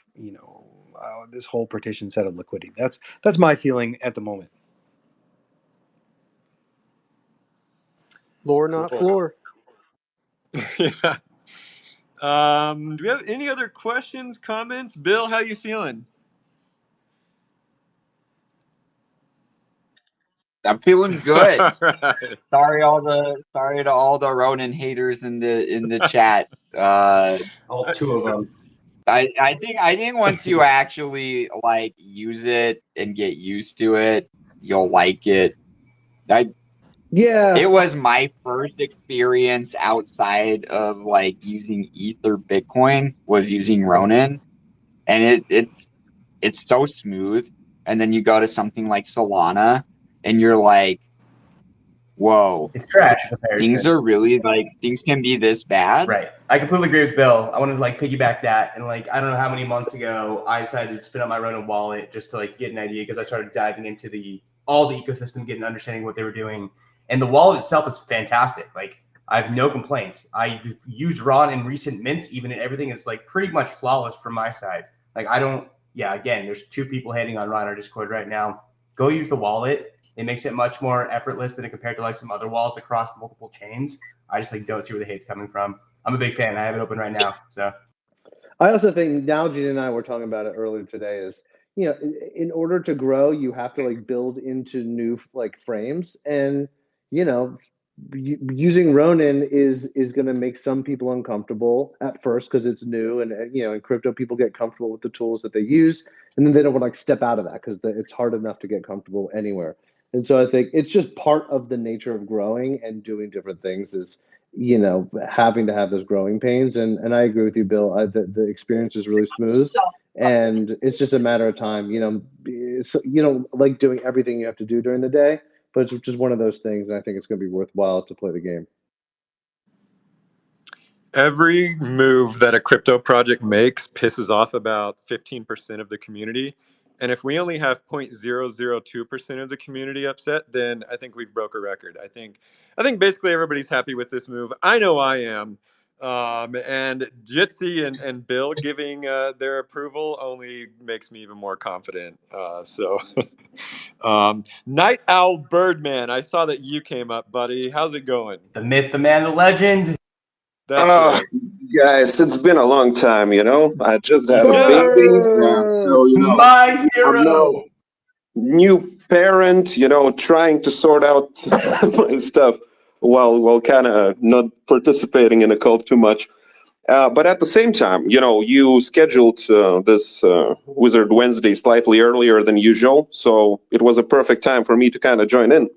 this whole partition set of liquidity. That's my feeling at the moment. Lore, not floor. Yeah. Do we have any other questions, comments? Bill, how you feeling? I'm feeling good. Right. Sorry to all the Ronin haters in the chat. All two of them. I think once you actually like use it and get used to it, you'll like it. It was my first experience outside of like using ETH or Bitcoin was using Ronin, and it's so smooth. And then you go to something like Solana, and you're like, whoa, it's trash in comparison. Things are really like things can be this bad. Right. I completely agree with Bill. I wanted to like piggyback that, and like I don't know how many months ago I decided to spin up my Ronin wallet just to like get an idea because I started diving into all the ecosystem, getting understanding what they were doing, and the wallet itself is fantastic. Like I have no complaints. I've used Ron in recent mints, even, and everything is like pretty much flawless from my side. Like I don't. Yeah, again, there's 2 people hating on Ron on our Discord right now. Go use the wallet. It makes it much more effortless than it compared to like some other wallets across multiple chains. I just like don't see where the hate's coming from. I'm a big fan. I have it open right now. So I also think now Gene and I were talking about it earlier today is, you know, in order to grow, you have to like build into new like frames, and you know, using Ronin is going to make some people uncomfortable at first because it's new, and you know, in crypto, people get comfortable with the tools that they use, and then they don't want to like step out of that because it's hard enough to get comfortable anywhere. And so I think it's just part of the nature of growing and doing different things is, you know, having to have those growing pains. And I agree with you, Bill. The experience is really smooth, and it's just a matter of time. You know, you don't like doing everything you have to do during the day, but it's just one of those things, and I think it's going to be worthwhile to play the game. Every move that a crypto project makes pisses off about 15% of the community. And if we only have 0.002% of the community upset, then I think we've broke a record. I think basically everybody's happy with this move. I know I am. And Jitsi and Bill giving their approval only makes me even more confident. Night Owl Birdman, I saw that you came up, buddy. How's it going? The myth, the man, the legend. That's right. Guys, it's been a long time, you know. I just had a baby, so you know, my hero. I'm now new parent, you know, trying to sort out my stuff while kind of not participating in the cult too much. But at the same time, you know, you scheduled this Wizard Wednesday slightly earlier than usual, so it was a perfect time for me to kind of join in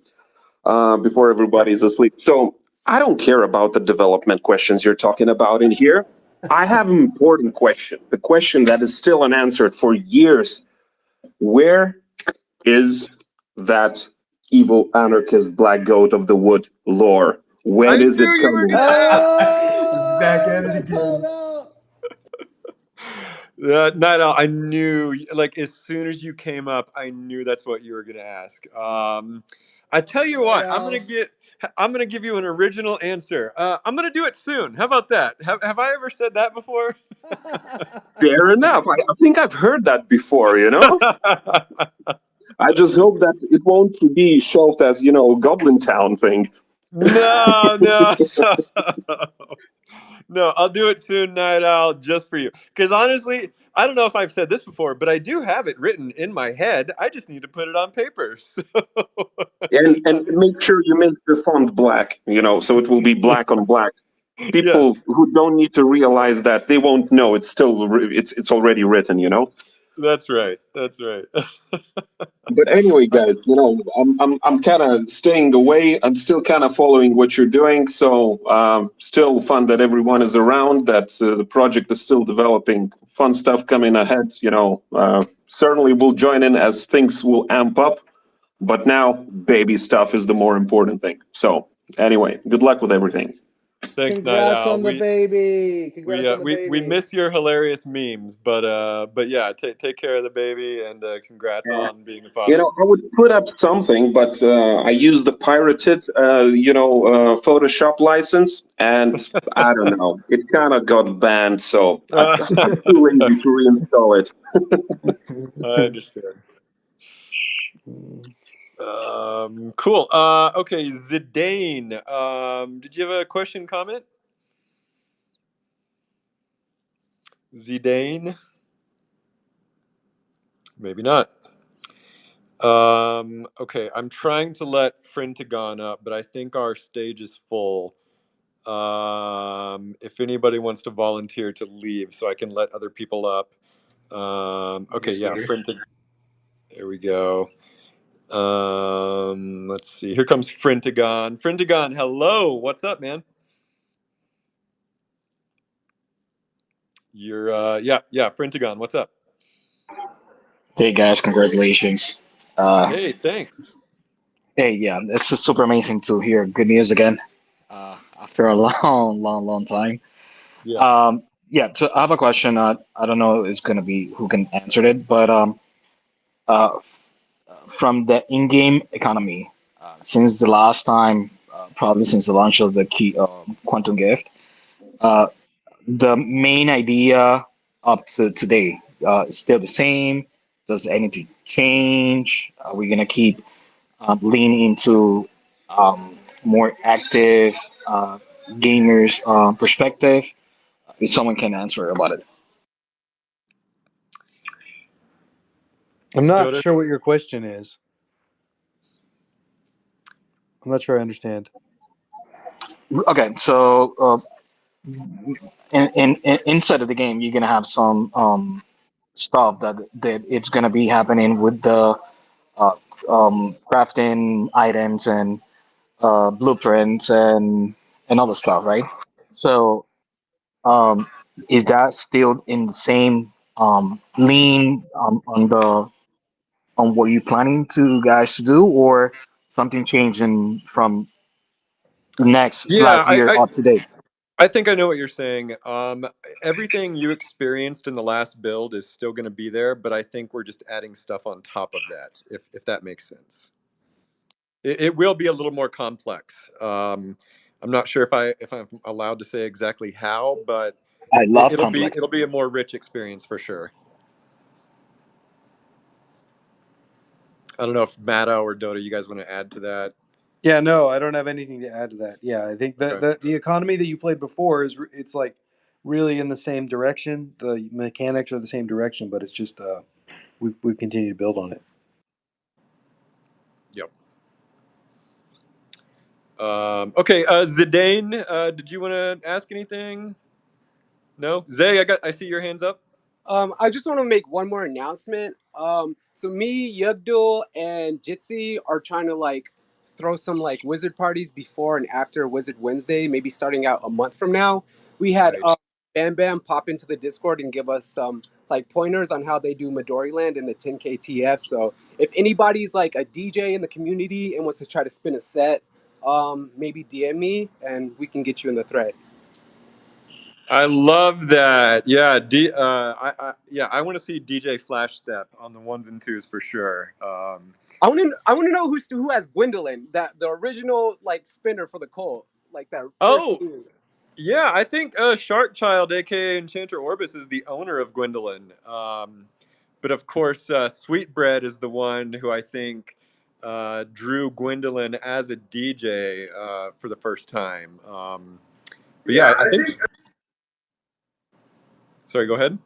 before everybody's asleep. So I don't care about the development questions you're talking about in here. I have an important question, the question that is still unanswered for years. Where is that evil anarchist black goat of the wood lore? When is it coming? He's back at it again. Night Owl, I knew, like, as soon as you came up, I knew that's what you were going to ask. I tell you what, I'm gonna give you an original answer. I'm gonna do it soon. How about that? Have I ever said that before? Fair enough. I think I've heard that before, you know? I just hope that it won't be shelved as, you know, Goblin Town thing. No. No, I'll do it soon, Night Owl, just for you. Because honestly, I don't know if I've said this before, but I do have it written in my head. I just need to put it on paper. So. And make sure you make the font black, you know, so it will be black on black. People who don't need to realize that, they won't know it's still it's already written, you know. That's right. That's right. But anyway, guys, you know, I'm kind of staying away. I'm still kind of following what you're doing. So still fun that everyone is around, that the project is still developing, fun stuff coming ahead. You know, certainly we'll join in as things will amp up. But now baby stuff is the more important thing. So anyway, good luck with everything. Thanks, Night Congrats Owl. on the baby. Congrats on the baby. We miss your hilarious memes, but yeah, take care of the baby, and congrats on being a father. You know, I would put up something, but I used the pirated, Photoshop license, and I don't know, it kind of got banned, so I'm too lazy to reinstall it. I understand. Cool. Okay, Zidane. Did you have a question, comment? Zidane? Maybe not. Okay, I'm trying to let Frintagon up, but I think our stage is full. If anybody wants to volunteer to leave so I can let other people up. Okay, yeah, Frintagon. There we go. Let's see. Here comes Frintagon. Frintagon, hello. What's up, man? You're yeah, Frintagon, what's up? Hey guys, congratulations. Hey, thanks. Hey, yeah, it's just super amazing to hear good news again after a long time. Yeah. Yeah, so I have a question. I don't know it's gonna be who can answer it, but uh, from the in-game economy, since the last time, probably since the launch of the key quantum gift, the main idea up to today is still the same. Does anything change? Are we gonna keep lean into more active gamers perspective? If someone can answer about it. I'm not Dotta? sure what your question is. I'm not sure I understand. Okay, so inside of the game, you're gonna have some stuff that it's gonna be happening with the uh, crafting items and blueprints and other stuff, right? So um, is that still in the same lean on the on what you're planning to guys to do, or something changing from next Yeah, last year up to date? I think I know what you're saying. Everything you experienced in the last build is still going to be there, but I think we're just adding stuff on top of that, if that makes sense. It will be a little more complex. I'm not sure if I'm allowed to say exactly how, but I love it'll be complex. it'll be a more rich experience for sure. I don't know if Matto or Dota, you guys want to add to that? Yeah, no, I don't have anything to add to that. Yeah, I think that Okay. the economy that you played before is it's like really in the same direction. The mechanics are the same direction, but it's just we've continued to build on it. Yep. Okay, Zidane, did you want to ask anything? No, Zay, I see your hands up. I just want to make one more announcement. So me, Yugdul, and Jitsi are trying to like throw some like wizard parties before and after Wizard Wednesday, maybe starting out a month from now. We had Right. Bam Bam pop into the Discord and give us some like pointers on how they do Midori Land in the 10K TF. So if anybody's like a DJ in the community and wants to try to spin a set, maybe DM me and we can get you in the thread. I love that. Yeah, I want to see DJ Flash Step on the ones and twos for sure. I want to know who has Gwendolyn, that the original like spinner for the cult, like that first Oh, team. yeah, I think Shark Child, aka Enchanter Orbis, is the owner of Gwendolyn. But of course, Sweetbread is the one who I think drew Gwendolyn as a DJ for the first time. But yeah, I think. Sorry, go ahead.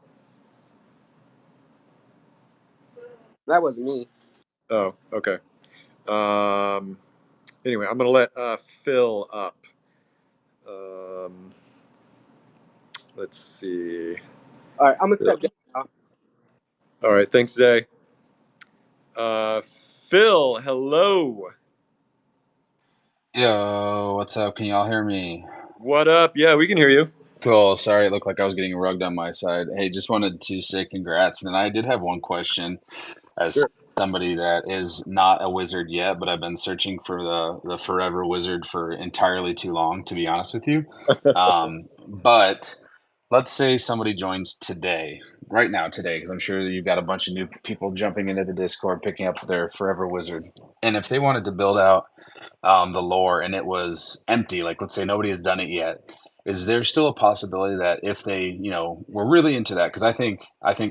That was me. Oh, okay. Anyway, I'm gonna let Phil up. Let's see. All right, I'm gonna step down now. All right, thanks, Zay. Phil, hello. Yo, what's up? Can y'all hear me? What up? Yeah, we can hear you. Cool. Sorry, it looked like I was getting rugged on my side. Hey, just wanted to say congrats. And then I did have one question as Sure. somebody that is not a wizard yet, but I've been searching for the forever wizard for entirely too long, to be honest with you. But let's say somebody joins today, right now, today, because I'm sure you've got a bunch of new people jumping into the Discord, picking up their forever wizard. And if they wanted to build out the lore and it was empty, like let's say nobody has done it yet, is there still a possibility that if they were really into that, because I think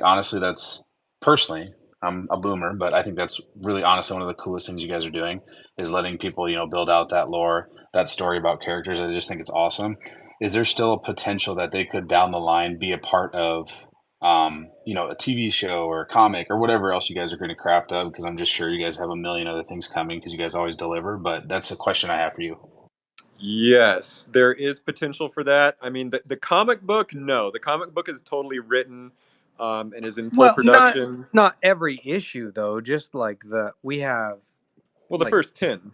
honestly that's, personally, I'm a boomer, but I think that's really honestly one of the coolest things you guys are doing, is letting people build out that lore, that story about characters. I just think it's awesome. Is there still a potential that they could down the line be a part of a TV show or a comic or whatever else you guys are going to craft up? Because I'm just sure you guys have a million other things coming because you guys always deliver. But that's a question I have for you. Yes, there is potential for that. I mean, the comic book, no. The comic book is totally written and is in full Well, production. not every issue though. Just like we have. Well, the like, first 10.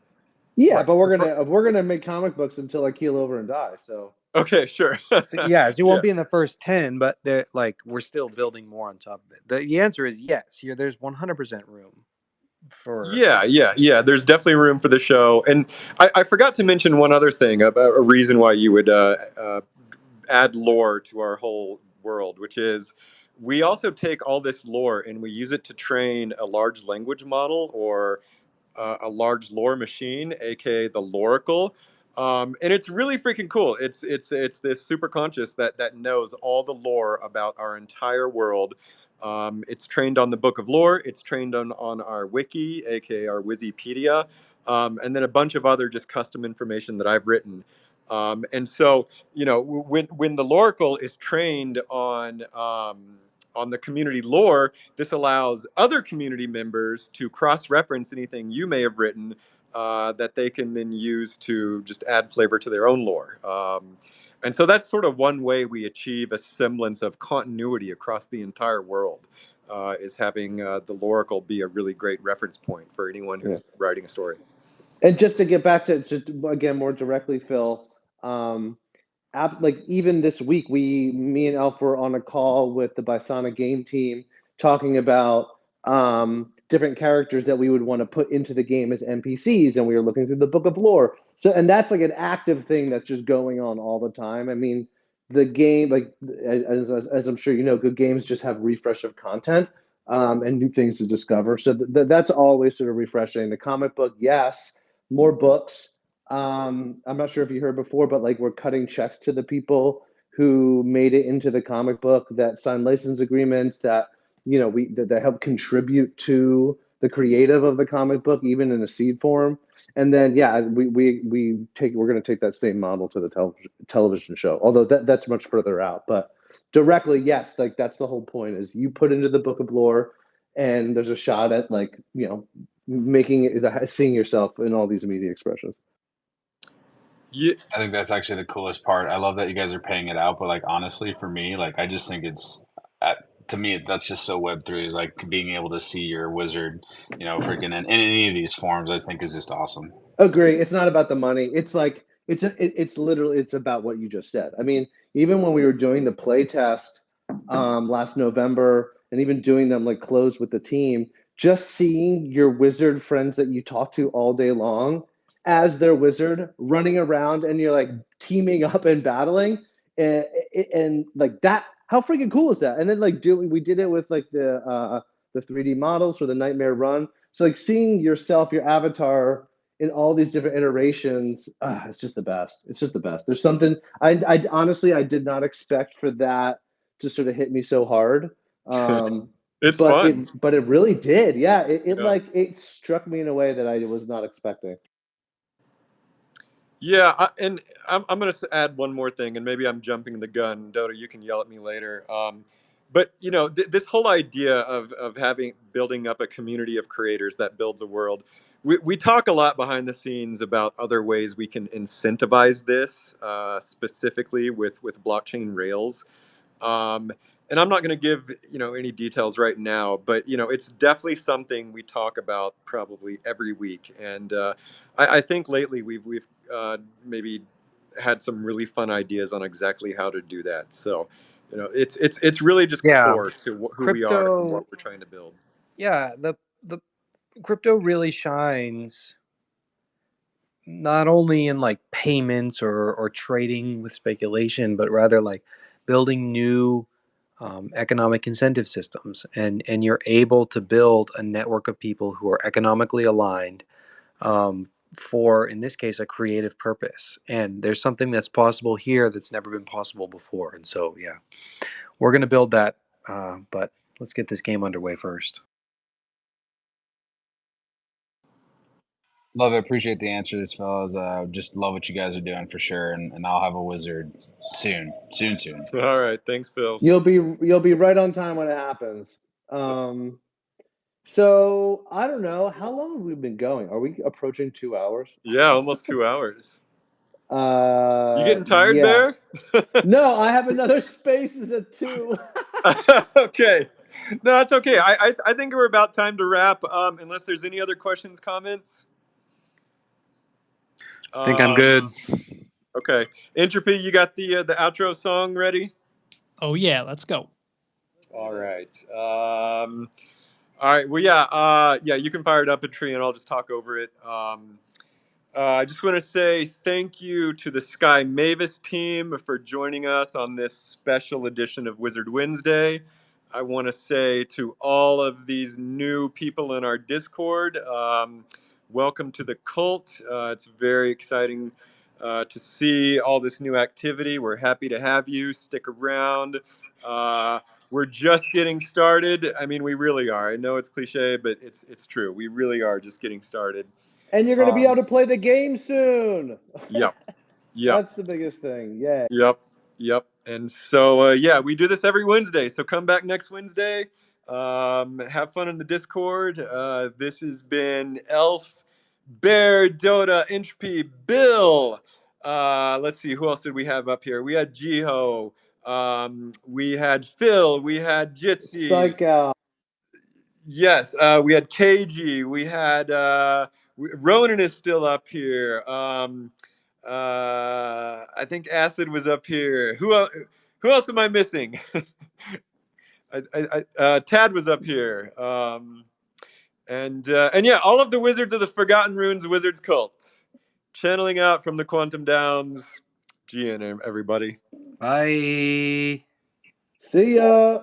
Yeah, Right. but we're gonna make comic books until I keel over and die. So Okay, sure. So, yeah, so you Yeah. won't be in the first 10, but we're still building more on top of it. The answer is yes. Here, there's 100% room for. Yeah. There's definitely room for the show. And I forgot to mention one other thing about a reason why you would add lore to our whole world, which is we also take all this lore and we use it to train a large language model or a large lore machine, aka the Loracle. And it's really freaking cool. It's this super conscious that knows all the lore about our entire world. It's trained on the Book of Lore. It's trained on our wiki, aka our Wikipedia, and then a bunch of other just custom information that I've written. And so when the Loracle is trained on on the community lore, this allows other community members to cross-reference anything you may have written that they can then use to just add flavor to their own lore. And so that's sort of one way we achieve a semblance of continuity across the entire world, is having the Loracle be a really great reference point for anyone who's writing a story. And just to get back to just again more directly, Phil, like even this week, me and Elf were on a call with the Bisana game team talking about different characters that we would want to put into the game as NPCs, and we were looking through the book of lore. So, and that's like an active thing that's just going on all the time. I mean, the game, like as I'm sure you know, good games just have refresh of content and new things to discover. So that's always sort of refreshing. The comic book, yes, more books. I'm not sure if you heard before, but like we're cutting checks to the people who made it into the comic book, that signed license agreements, that that help contribute to the creative of the comic book, even in a seed form. And then we're going to take that same model to the television show, although that's much further out. But directly, yes, like that's the whole point, is you put into the book of lore, and there's a shot at making it, seeing yourself in all these media expressions. Yeah, I think that's actually the coolest part. I love that you guys are paying it out, but like honestly, for me, like I just think it's to me that's just so Web3 is like being able to see your wizard, freaking in any of these forms. I think is just awesome. Agree. It's not about the money. It's like it's literally it's about what you just said. I mean, even when we were doing the play test last November, and even doing them like closed with the team, just seeing your wizard friends that you talk to all day long as their wizard running around, and you're like teaming up and battling, and like that. How freaking cool is that? And then like we did it with like the 3D models for the Nightmare Run. So like seeing yourself, your avatar, in all these different iterations, it's just the best. It's just the best. There's something I honestly I did not expect for that to sort of hit me so hard. It's but fun. it really did. Yeah, it struck me in a way that I was not expecting. Yeah, and I'm going to add one more thing, and maybe I'm jumping the gun. Dotta, you can yell at me later. But this whole idea of building up a community of creators that builds a world. We talk a lot behind the scenes about other ways we can incentivize this, specifically with blockchain rails. And I'm not going to give any details right now, but it's definitely something we talk about probably every week. And I think lately we've maybe had some really fun ideas on exactly how to do that. So it's really just core to who we are and what we're trying to build. Yeah, the crypto really shines not only in like payments or trading with speculation, but rather like building new economic incentive systems, and you're able to build a network of people who are economically aligned for, in this case, a creative purpose. And there's something that's possible here that's never been possible before. And so, yeah, we're going to build that, but let's get this game underway first. Love it. Appreciate the answers, fellas. Just love what you guys are doing for sure, and I'll have a wizard soon. All right, thanks, Phil. You'll be right on time when it happens. So I don't know, how long have we been going? Are we approaching 2 hours? Yeah, almost 2 hours. You getting tired, yeah. Bear? No, I have another Spaces at 2. Okay. No, it's okay. I think we're about time to wrap. Unless there's any other questions, comments. I think I'm good. Okay, Entropy, you got the outro song ready? Oh yeah, let's go. All right. All right. Well, yeah. You can fire it up, Entropy, and I'll just talk over it. I just want to say thank you to the Sky Mavis team for joining us on this special edition of Wizard Wednesday. I want to say to all of these new people in our Discord, welcome to the cult. It's very exciting to see all this new activity. We're happy to have you. Stick around. We're just getting started. I mean, we really are. I know it's cliche, but it's true. We really are just getting started. And you're going to be able to play the game soon. Yep. That's the biggest thing. Yeah. Yep. Yep. And so, yeah, we do this every Wednesday. So come back next Wednesday. Have fun in the Discord. This has been Elf, Bear, Dotta, Inchp, Bill. Let's see, who else did we have up here? We had Jiho. We had Phil. We had Jitsi. Psych out. Yes, we had KG. We had Ronan is still up here. I think Acid was up here. Who else am I missing? Tad was up here. And yeah, all of the Wizards of the Forgotten Runes Wizards Cult. Channeling out from the Quantum Downs. GN, everybody. Bye. See ya.